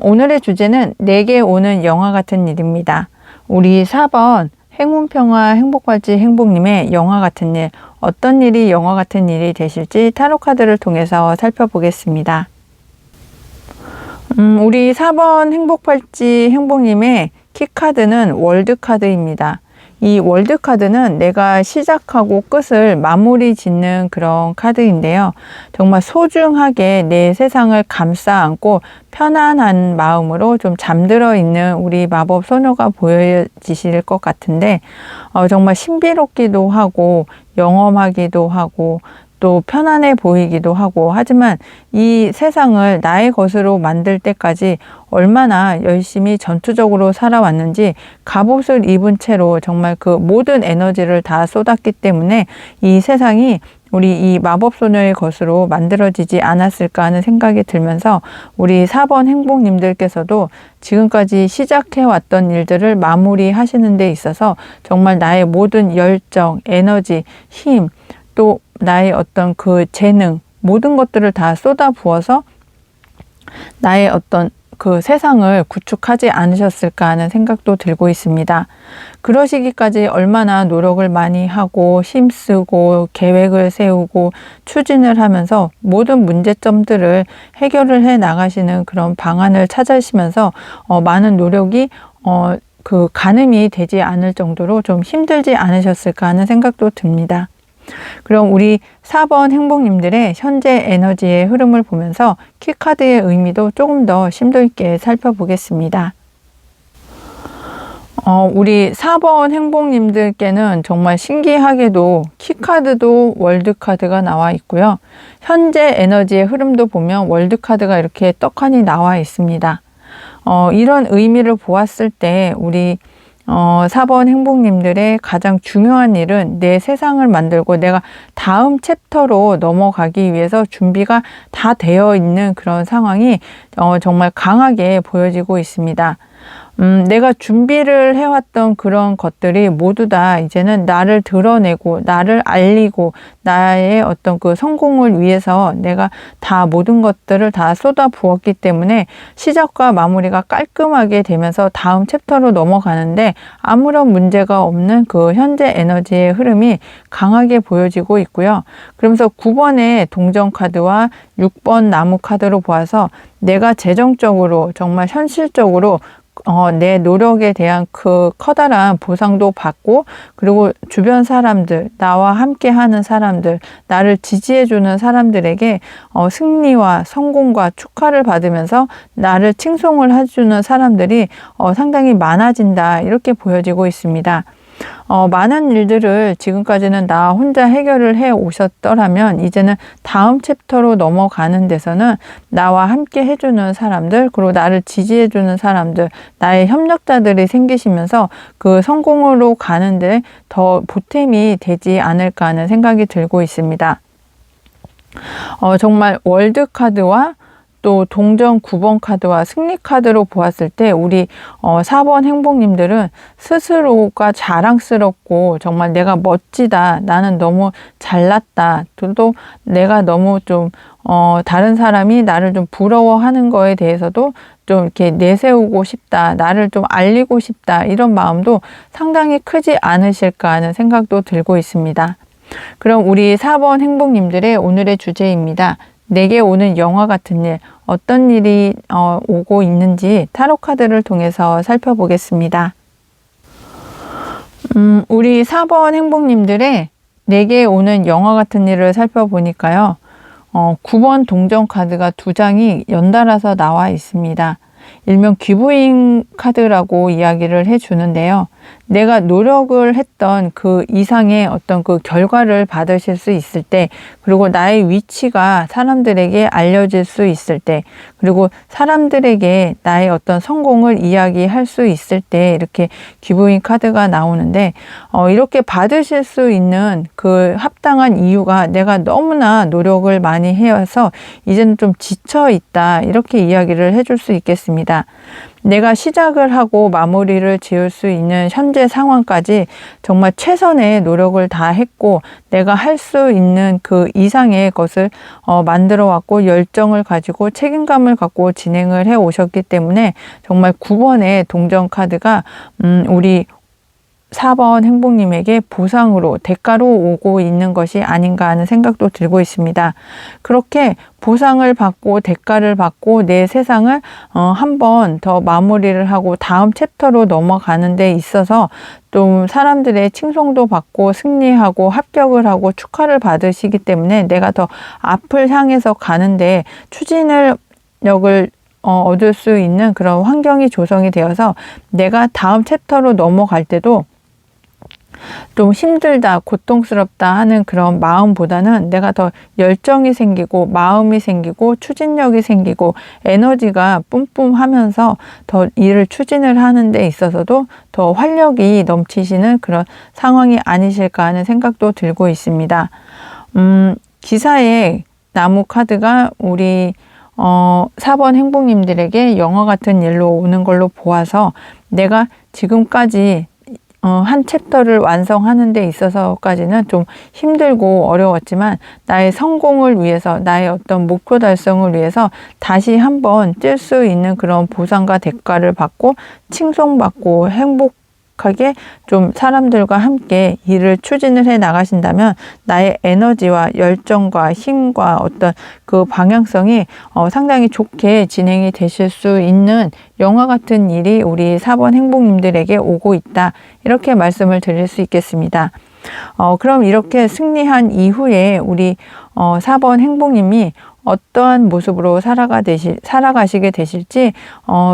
오늘의 주제는 내게 오는 영화 같은 일입니다. 우리 4번 행운평화 행복발지 행복님의 영화 같은 일, 어떤 일이 영화 같은 일이 되실지 타로카드를 통해서 살펴보겠습니다. 우리 4번 행복발지 행복님의 키카드는 월드카드입니다. 이 월드카드는 내가 시작하고 끝을 마무리 짓는 그런 카드인데요. 정말 소중하게 내 세상을 감싸 안고 편안한 마음으로 좀 잠들어 있는 우리 마법 소녀가 보여지실 것 같은데 정말 신비롭기도 하고 영험하기도 하고 또 편안해 보이기도 하고, 하지만 이 세상을 나의 것으로 만들 때까지 얼마나 열심히 전투적으로 살아왔는지 갑옷을 입은 채로 정말 그 모든 에너지를 다 쏟았기 때문에 이 세상이 우리 이 마법소녀의 것으로 만들어지지 않았을까 하는 생각이 들면서 우리 4번 행복님들께서도 지금까지 시작해왔던 일들을 마무리하시는 데 있어서 정말 나의 모든 열정, 에너지, 힘, 또 나의 어떤 그 재능, 모든 것들을 다 쏟아 부어서 나의 어떤 그 세상을 구축하지 않으셨을까 하는 생각도 들고 있습니다. 그러시기까지 얼마나 노력을 많이 하고 힘쓰고 계획을 세우고 추진을 하면서 모든 문제점들을 해결을 해 나가시는 그런 방안을 찾으시면서 많은 노력이 그 가늠이 되지 않을 정도로 좀 힘들지 않으셨을까 하는 생각도 듭니다. 그럼 우리 4번 행복님들의 현재 에너지의 흐름을 보면서 키카드의 의미도 조금 더 심도 있게 살펴보겠습니다. 우리 4번 행복님들께는 정말 신기하게도 키카드도 월드카드가 나와 있고요. 현재 에너지의 흐름도 보면 월드카드가 이렇게 떡하니 나와 있습니다. 이런 의미를 보았을 때 우리 4번 행복님들의 가장 중요한 일은 내 세상을 만들고 내가 다음 챕터로 넘어가기 위해서 준비가 다 되어 있는 그런 상황이 정말 강하게 보여지고 있습니다. 내가 준비를 해왔던 그런 것들이 모두 다 이제는 나를 드러내고 나를 알리고 나의 어떤 그 성공을 위해서 내가 다 모든 것들을 다 쏟아 부었기 때문에 시작과 마무리가 깔끔하게 되면서 다음 챕터로 넘어가는데 아무런 문제가 없는 그 현재 에너지의 흐름이 강하게 보여지고 있고요. 그러면서 9번의 동전 카드와 6번 나무 카드로 보아서 내가 재정적으로 정말 현실적으로 내 노력에 대한 그 커다란 보상도 받고, 그리고 주변 사람들, 나와 함께 하는 사람들, 나를 지지해주는 사람들에게 승리와 성공과 축하를 받으면서 나를 칭송을 해주는 사람들이 상당히 많아진다, 이렇게 보여지고 있습니다. 많은 일들을 지금까지는 나 혼자 해결을 해 오셨더라면 이제는 다음 챕터로 넘어가는 데서는 나와 함께 해주는 사람들, 그리고 나를 지지해주는 사람들, 나의 협력자들이 생기시면서 그 성공으로 가는데 더 보탬이 되지 않을까 하는 생각이 들고 있습니다. 정말 월드카드와 또 동전 9번 카드와 승리 카드로 보았을 때 우리 4번 행복님들은 스스로가 자랑스럽고 정말 내가 멋지다, 나는 너무 잘났다, 또 내가 너무 좀 다른 사람이 나를 좀 부러워하는 거에 대해서도 좀 이렇게 내세우고 싶다, 나를 좀 알리고 싶다, 이런 마음도 상당히 크지 않으실까 하는 생각도 들고 있습니다. 그럼 우리 4번 행복님들의 오늘의 주제입니다. 내게 오는 영화 같은 일, 어떤 일이 오고 있는지 타로 카드를 통해서 살펴보겠습니다. 우리 4번 행복님들의 내게 오는 영화 같은 일을 살펴보니까요. 9번 동전 카드가 2장이 연달아서 나와 있습니다. 일명 기부인 카드라고 이야기를 해주는데요. 내가 노력을 했던 그 이상의 어떤 그 결과를 받으실 수 있을 때, 그리고 나의 위치가 사람들에게 알려질 수 있을 때, 그리고 사람들에게 나의 어떤 성공을 이야기할 수 있을 때 이렇게 기부인 카드가 나오는데, 이렇게 받으실 수 있는 그 합당한 이유가 내가 너무나 노력을 많이 해서 이제는 좀 지쳐 있다, 이렇게 이야기를 해줄 수 있겠습니다. 내가 시작을 하고 마무리를 지을 수 있는 현재 상황까지 정말 최선의 노력을 다 했고, 내가 할 수 있는 그 이상의 것을 만들어 왔고, 열정을 가지고 책임감을 갖고 진행을 해 오셨기 때문에 정말 9번의 동전 카드가 우리 4번 행복님에게 보상으로, 대가로 오고 있는 것이 아닌가 하는 생각도 들고 있습니다. 그렇게 보상을 받고 대가를 받고 내 세상을 한 번 더 마무리를 하고 다음 챕터로 넘어가는 데 있어서 좀 사람들의 칭송도 받고 승리하고 합격을 하고 축하를 받으시기 때문에 내가 더 앞을 향해서 가는데 추진력을 얻을 수 있는 그런 환경이 조성이 되어서 내가 다음 챕터로 넘어갈 때도 좀 힘들다, 고통스럽다 하는 그런 마음보다는 내가 더 열정이 생기고 마음이 생기고 추진력이 생기고 에너지가 뿜뿜하면서 더 일을 추진을 하는 데 있어서도 더 활력이 넘치시는 그런 상황이 아니실까 하는 생각도 들고 있습니다. 기사의 나무 카드가 우리 4번 행복님들에게 영화 같은 일로 오는 걸로 보아서 내가 지금까지 한 챕터를 완성하는 데 있어서까지는 좀 힘들고 어려웠지만 나의 성공을 위해서, 나의 어떤 목표 달성을 위해서 다시 한번 뛸 수 있는 그런 보상과 대가를 받고 칭송받고 행복하게 좀 사람들과 함께 일을 추진을 해 나가신다면 나의 에너지와 열정과 힘과 어떤 그 방향성이 상당히 좋게 진행이 되실 수 있는 영화 같은 일이 우리 4번 행복님들에게 오고 있다, 이렇게 말씀을 드릴 수 있겠습니다. 그럼 이렇게 승리한 이후에 우리 4번 행복님이 어떠한 모습으로 살아가시게 되실지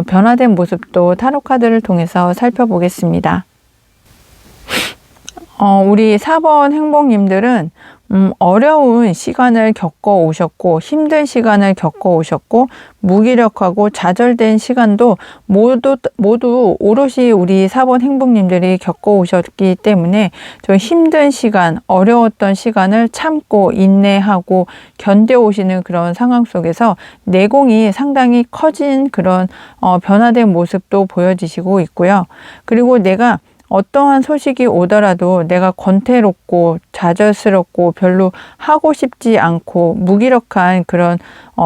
변화된 모습도 타로 카드를 통해서 살펴보겠습니다. 우리 4번 행복님들은 어려운 시간을 겪어 오셨고 힘든 시간을 겪어 오셨고 무기력하고 좌절된 시간도 모두 오롯이 우리 4번 행복님들이 겪어 오셨기 때문에 좀 힘든 시간, 어려웠던 시간을 참고 인내하고 견뎌 오시는 그런 상황 속에서 내공이 상당히 커진 그런 변화된 모습도 보여지시고 있고요. 그리고 내가 어떠한 소식이 오더라도 내가 권태롭고 좌절스럽고 별로 하고 싶지 않고 무기력한 그런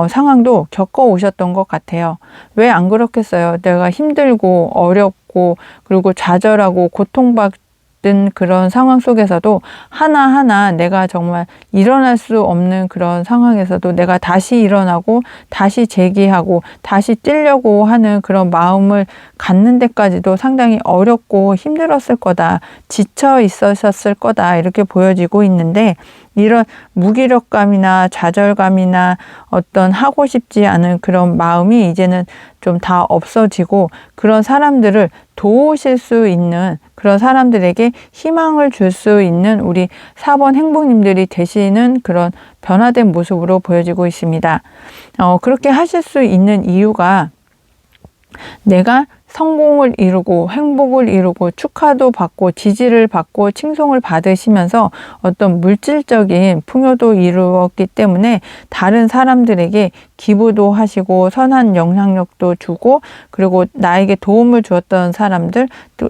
상황도 겪어 오셨던 것 같아요. 왜 안 그렇겠어요? 내가 힘들고 어렵고 그리고 좌절하고 고통받는 그런 상황 속에서도 하나하나 내가 정말 일어날 수 없는 그런 상황에서도 내가 다시 일어나고 다시 재기하고 다시 뛰려고 하는 그런 마음을 갖는 데까지도 상당히 어렵고 힘들었을 거다, 지쳐 있으셨을 거다 이렇게 보여지고 있는데, 이런 무기력감이나 좌절감이나 어떤 하고 싶지 않은 그런 마음이 이제는 좀 다 없어지고 그런 사람들을 도우실 수 있는, 그런 사람들에게 희망을 줄 수 있는 우리 4번 행복님들이 되시는 그런 변화된 모습으로 보여지고 있습니다. 그렇게 하실 수 있는 이유가 내가 성공을 이루고 행복을 이루고 축하도 받고 지지를 받고 칭송을 받으시면서 어떤 물질적인 풍요도 이루었기 때문에 다른 사람들에게 기부도 하시고 선한 영향력도 주고, 그리고 나에게 도움을 주었던 사람들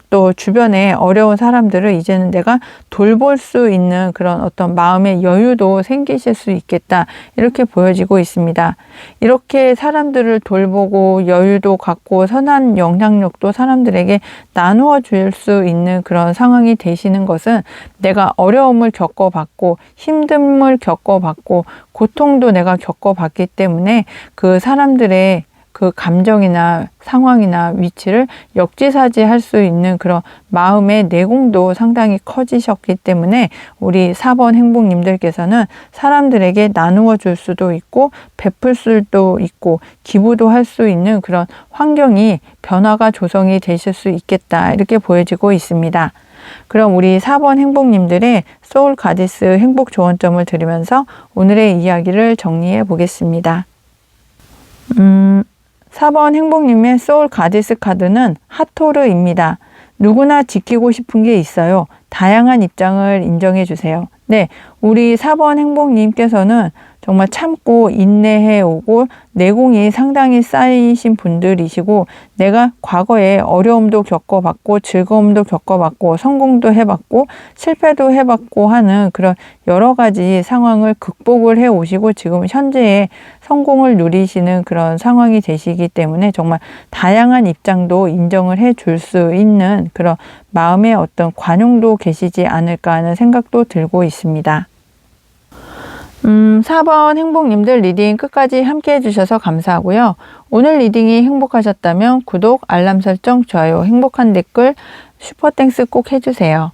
또 주변에 어려운 사람들을 이제는 내가 돌볼 수 있는 그런 어떤 마음의 여유도 생기실 수 있겠다 이렇게 보여지고 있습니다. 이렇게 사람들을 돌보고 여유도 갖고 선한 영향력도 사람들에게 나누어 줄 수 있는 그런 상황이 되시는 것은 내가 어려움을 겪어봤고 힘듦을 겪어봤고 고통도 내가 겪어봤기 때문에 그 사람들의 그 감정이나 상황이나 위치를 역지사지할 수 있는 그런 마음의 내공도 상당히 커지셨기 때문에 우리 4번 행복님들께서는 사람들에게 나누어 줄 수도 있고 베풀 수도 있고 기부도 할 수 있는 그런 환경이 변화가 조성이 되실 수 있겠다 이렇게 보여지고 있습니다. 그럼 우리 4번 행복님들의 소울 가디스 행복 조언점을 드리면서 오늘의 이야기를 정리해 보겠습니다. 4번 행복님의 소울 가디스 카드는 하토르입니다. 누구나 지키고 싶은 게 있어요. 다양한 입장을 인정해 주세요. 네, 우리 4번 행복님께서는 정말 참고 인내해 오고 내공이 상당히 쌓이신 분들이시고, 내가 과거에 어려움도 겪어봤고 즐거움도 겪어봤고 성공도 해봤고 실패도 해봤고 하는 그런 여러 가지 상황을 극복을 해 오시고 지금 현재의 성공을 누리시는 그런 상황이 되시기 때문에 정말 다양한 입장도 인정을 해 줄 수 있는 그런 마음의 어떤 관용도 계시지 않을까 하는 생각도 들고 있습니다. 4번 행복님들 리딩 끝까지 함께 해주셔서 감사하고요. 오늘 리딩이 행복하셨다면 구독, 알람 설정, 좋아요, 행복한 댓글, 슈퍼땡스 꼭 해주세요.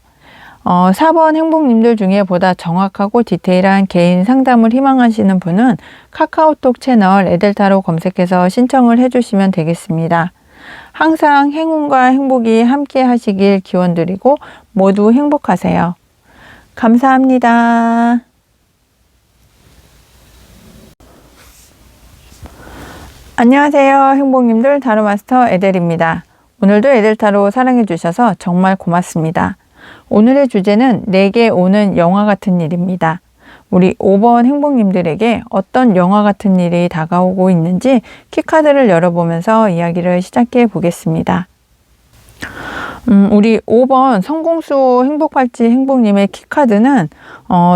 4번 행복님들 중에 보다 정확하고 디테일한 개인 상담을 희망하시는 분은 카카오톡 채널 에델타로 검색해서 신청을 해주시면 되겠습니다. 항상 행운과 행복이 함께 하시길 기원드리고 모두 행복하세요. 감사합니다. 안녕하세요. 행복님들 타로마스터 에델입니다. 오늘도 에델타로 사랑해주셔서 정말 고맙습니다. 오늘의 주제는 내게 오는 영화 같은 일입니다. 우리 5번 행복님들에게 어떤 영화 같은 일이 다가오고 있는지 키카드를 열어보면서 이야기를 시작해 보겠습니다. 우리 5번 성공수호 행복팔찌 행복님의 키카드는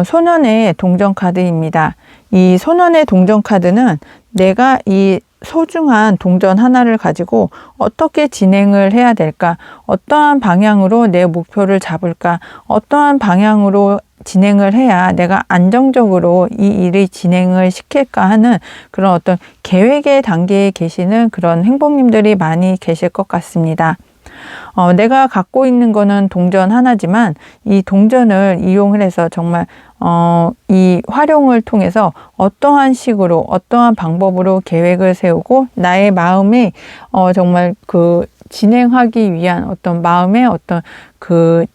소년의 동전 카드입니다. 이 소년의 동전 카드는 내가 이 소중한 동전 하나를 가지고 어떻게 진행을 해야 될까, 어떠한 방향으로 내 목표를 잡을까, 어떠한 방향으로 진행을 해야 내가 안정적으로 이 일을 진행을 시킬까 하는 그런 어떤 계획의 단계에 계시는 그런 행복님들이 많이 계실 것 같습니다. 내가 갖고 있는 거는 동전 하나지만 이 동전을 이용을 해서 정말 이 활용을 통해서 어떠한 식으로 어떠한 방법으로 계획을 세우고 나의 마음에 정말 그 진행하기 위한 어떤 마음의 어떤 그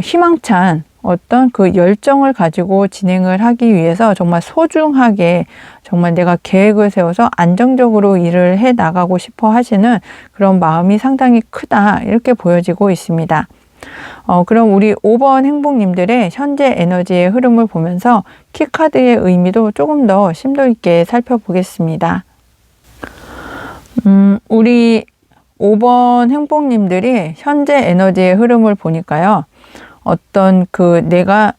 희망찬 어떤 그 열정을 가지고 진행을 하기 위해서 정말 소중하게 정말 내가 계획을 세워서 안정적으로 일을 해 나가고 싶어 하시는 그런 마음이 상당히 크다 이렇게 보여지고 있습니다. 그럼 우리 5번 행복님들의 현재 에너지의 흐름을 보면서 키카드의 의미도 조금 더 심도 있게 살펴보겠습니다. 우리 5번 행복님들이 현재 에너지의 흐름을 보니까요. 어떤 그 내가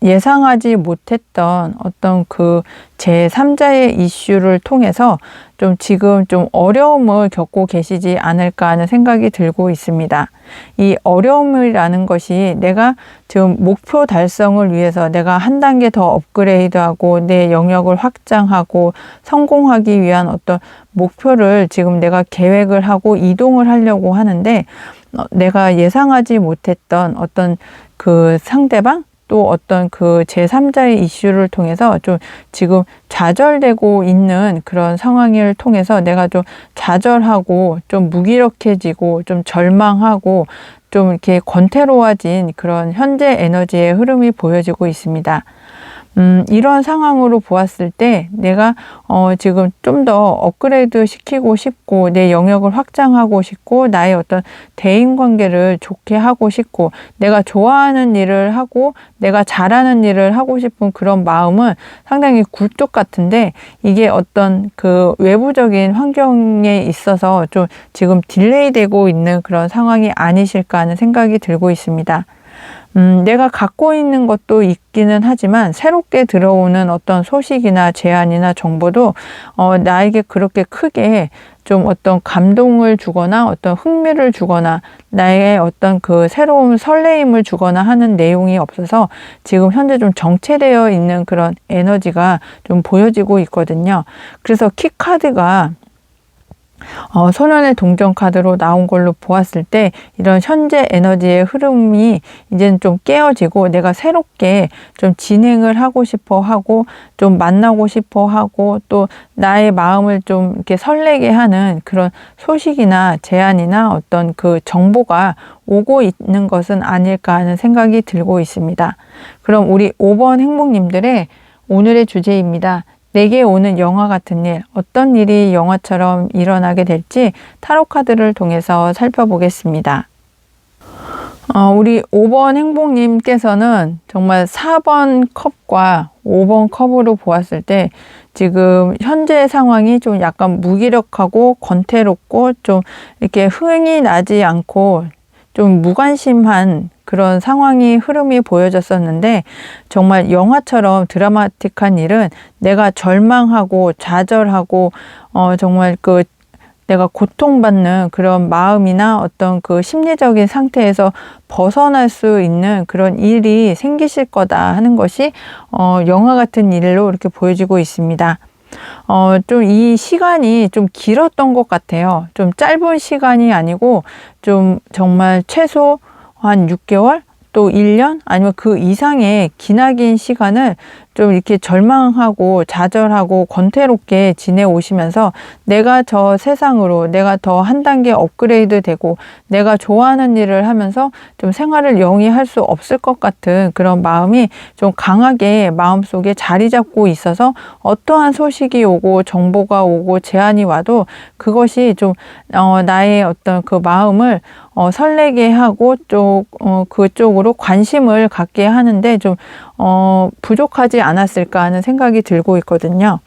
예상하지 못했던 어떤 그 제3자의 이슈를 통해서 좀 지금 좀 어려움을 겪고 계시지 않을까 하는 생각이 들고 있습니다. 이 어려움이라는 것이 내가 지금 목표 달성을 위해서 내가 한 단계 더 업그레이드하고 내 영역을 확장하고 성공하기 위한 어떤 목표를 지금 내가 계획을 하고 이동을 하려고 하는데 내가 예상하지 못했던 어떤 그 상대방 또 어떤 그 제3자의 이슈를 통해서 좀 지금 좌절되고 있는 그런 상황을 통해서 내가 좀 좌절하고 좀 무기력해지고 좀 절망하고 좀 이렇게 권태로워진 그런 현재 에너지의 흐름이 보여지고 있습니다. 이런 상황으로 보았을 때 내가 지금 좀 더 업그레이드 시키고 싶고 내 영역을 확장하고 싶고 나의 어떤 대인관계를 좋게 하고 싶고 내가 좋아하는 일을 하고 내가 잘하는 일을 하고 싶은 그런 마음은 상당히 굴뚝 같은데 이게 어떤 그 외부적인 환경에 있어서 좀 지금 딜레이 되고 있는 그런 상황이 아니실까 하는 생각이 들고 있습니다. 내가 갖고 있는 것도 있기는 하지만 새롭게 들어오는 어떤 소식이나 제안이나 정보도 나에게 그렇게 크게 좀 어떤 감동을 주거나 어떤 흥미를 주거나 나의 어떤 그 새로운 설레임을 주거나 하는 내용이 없어서 지금 현재 좀 정체되어 있는 그런 에너지가 좀 보여지고 있거든요. 그래서 키카드가 소년의 동전 카드로 나온 걸로 보았을 때 이런 현재 에너지의 흐름이 이제는 좀 깨어지고 내가 새롭게 좀 진행을 하고 싶어 하고 좀 만나고 싶어 하고 또 나의 마음을 좀 이렇게 설레게 하는 그런 소식이나 제안이나 어떤 그 정보가 오고 있는 것은 아닐까 하는 생각이 들고 있습니다. 그럼 우리 5번 행복님들의 오늘의 주제입니다. 내게 오는 영화 같은 일, 어떤 일이 영화처럼 일어나게 될지 타로 카드를 통해서 살펴보겠습니다. 우리 5번 행복님께서는 정말 4번 컵과 5번 컵으로 보았을 때 지금 현재 상황이 좀 약간 무기력하고 권태롭고 좀 이렇게 흥이 나지 않고 좀 무관심한 그런 상황이 흐름이 보여졌었는데 정말 영화처럼 드라마틱한 일은 내가 절망하고 좌절하고 정말 그 내가 고통받는 그런 마음이나 어떤 그 심리적인 상태에서 벗어날 수 있는 그런 일이 생기실 거다 하는 것이 영화 같은 일로 이렇게 보여지고 있습니다. 좀 이 시간이 좀 길었던 것 같아요. 좀 짧은 시간이 아니고 좀 정말 최소 한 6개월 또 1년 아니면 그 이상의 기나긴 시간을 좀 이렇게 절망하고 좌절하고 권태롭게 지내오시면서 내가 저 세상으로 내가 더 한 단계 업그레이드 되고 내가 좋아하는 일을 하면서 좀 생활을 영위할 수 없을 것 같은 그런 마음이 좀 강하게 마음속에 자리 잡고 있어서 어떠한 소식이 오고 정보가 오고 제안이 와도 그것이 좀 나의 어떤 그 마음을 설레게 하고 그쪽으로 관심을 갖게 하는데 좀 부족하지 않았을까 하는 생각이 들고 있거든요.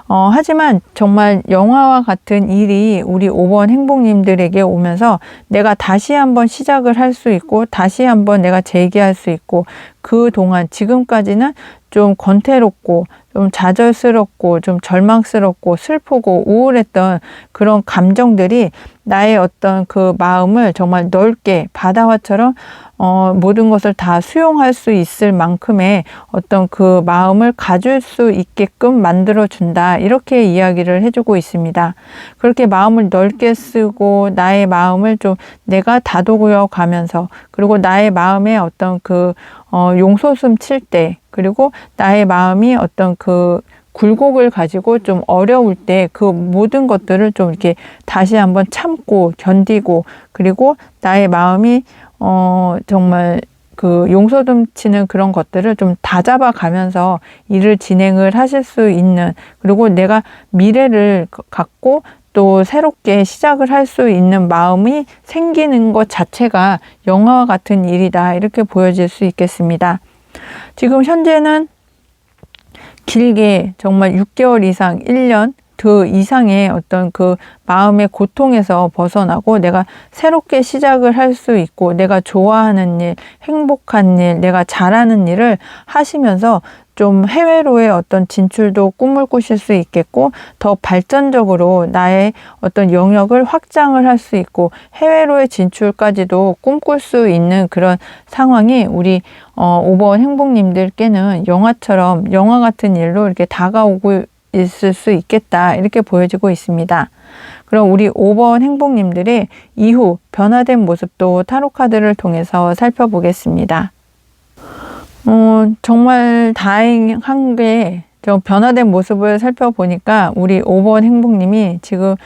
하지만 정말 영화와 같은 일이 우리 5번 행복님들에게 오면서 내가 다시 한번 시작을 할 수 있고 다시 한번 내가 재기할 수 있고 그동안 지금까지는 좀 권태롭고 좀 좌절스럽고 좀 절망스럽고 슬프고 우울했던 그런 감정들이 나의 어떤 그 마음을 정말 넓게 바다화처럼 모든 것을 다 수용할 수 있을 만큼의 어떤 그 마음을 가질 수 있게끔 만들어준다. 이렇게 이야기를 해주고 있습니다. 그렇게 마음을 넓게 쓰고 나의 마음을 좀 내가 다독여 가면서 그리고 나의 마음에 어떤 그 용솟음 칠 때 그리고 나의 마음이 어떤 그 굴곡을 가지고 좀 어려울 때 그 모든 것들을 좀 이렇게 다시 한번 참고 견디고 그리고 나의 마음이 정말 그 용서듬치는 그런 것들을 좀 다잡아 가면서 일을 진행을 하실 수 있는 그리고 내가 미래를 갖고 또 새롭게 시작을 할 수 있는 마음이 생기는 것 자체가 영화와 같은 일이다. 이렇게 보여질 수 있겠습니다. 지금 현재는 길게 정말 6개월 이상, 1년 그 이상의 어떤 그 마음의 고통에서 벗어나고 내가 새롭게 시작을 할 수 있고 내가 좋아하는 일, 행복한 일, 내가 잘하는 일을 하시면서 좀 해외로의 어떤 진출도 꿈을 꾸실 수 있겠고 더 발전적으로 나의 어떤 영역을 확장을 할 수 있고 해외로의 진출까지도 꿈꿀 수 있는 그런 상황이 우리 5번 행복님들께는 영화처럼 영화 같은 일로 이렇게 다가오고 있을 수 있겠다. 이렇게 보여지고 있습니다. 그럼 우리 5번 행복님들의 이후 변화된 모습도 타로 카드를 통해서 살펴보겠습니다. 정말 다행한 게 좀 변화된 모습을 살펴보니까 우리 5번 행복님이 지금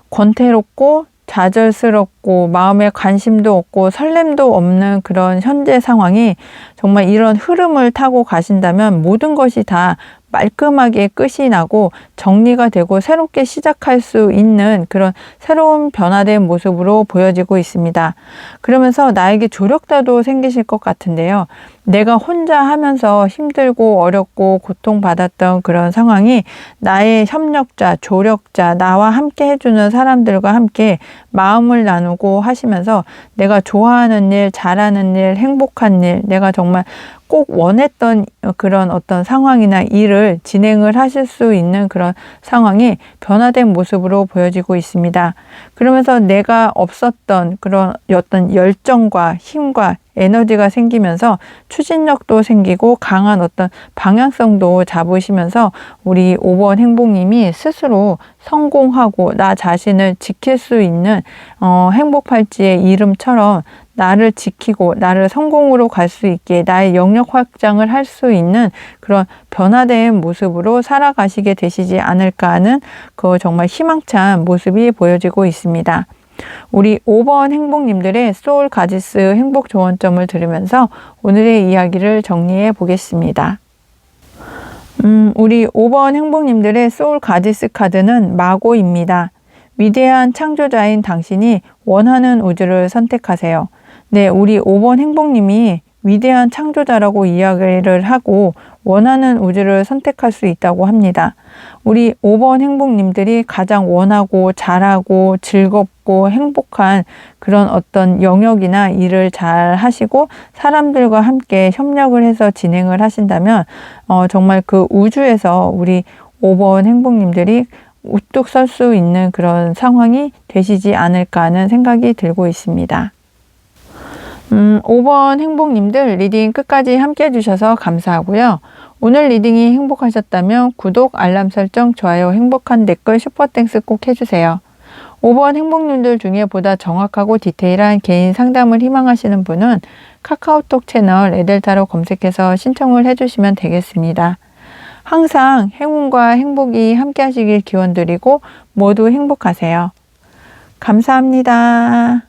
권태롭고 좌절스럽고 마음에 관심도 없고 설렘도 없는 그런 현재 상황이 정말 이런 흐름을 타고 가신다면 모든 것이 다 말끔하게 끝이 나고 정리가 되고 새롭게 시작할 수 있는 그런 새로운 변화된 모습으로 보여지고 있습니다. 그러면서 나에게 조력자도 생기실 것 같은데요. 내가 혼자 하면서 힘들고 어렵고 고통받았던 그런 상황이 나의 협력자, 조력자, 나와 함께 해주는 사람들과 함께 마음을 나누고 하시면서 내가 좋아하는 일, 잘하는 일, 행복한 일, 내가 정말 꼭 원했던 그런 어떤 상황이나 일을 진행을 하실 수 있는 그런 상황이 변화된 모습으로 보여지고 있습니다. 그러면서 내가 없었던 그런 어떤 열정과 힘과 에너지가 생기면서 추진력도 생기고 강한 어떤 방향성도 잡으시면서 우리 5번 행복님이 스스로 성공하고 나 자신을 지킬 수 있는 행복팔찌의 이름처럼 나를 지키고 나를 성공으로 갈 수 있게 나의 영역 확장을 할 수 있는 그런 변화된 모습으로 살아가시게 되시지 않을까 하는 그 정말 희망찬 모습이 보여지고 있습니다. 우리 5번 행복님들의 소울 가지스 행복 조언점을 들으면서 오늘의 이야기를 정리해 보겠습니다. 우리 5번 행복님들의 소울 가지스 카드는 마고입니다. 위대한 창조자인 당신이 원하는 우주를 선택하세요. 네, 우리 5번 행복님이 위대한 창조자라고 이야기를 하고 원하는 우주를 선택할 수 있다고 합니다. 우리 5번 행복님들이 가장 원하고 잘하고 즐겁고 행복한 그런 어떤 영역이나 일을 잘 하시고 사람들과 함께 협력을 해서 진행을 하신다면 정말 그 우주에서 우리 5번 행복님들이 우뚝 설 수 있는 그런 상황이 되시지 않을까 하는 생각이 들고 있습니다. 5번 행복님들 리딩 끝까지 함께 해주셔서 감사하고요. 오늘 리딩이 행복하셨다면 구독, 알람 설정, 좋아요, 행복한 댓글, 슈퍼땡스 꼭 해주세요. 5번 행복님들 중에 보다 정확하고 디테일한 개인 상담을 희망하시는 분은 카카오톡 채널 에델타로 검색해서 신청을 해주시면 되겠습니다. 항상 행운과 행복이 함께 하시길 기원드리고 모두 행복하세요. 감사합니다.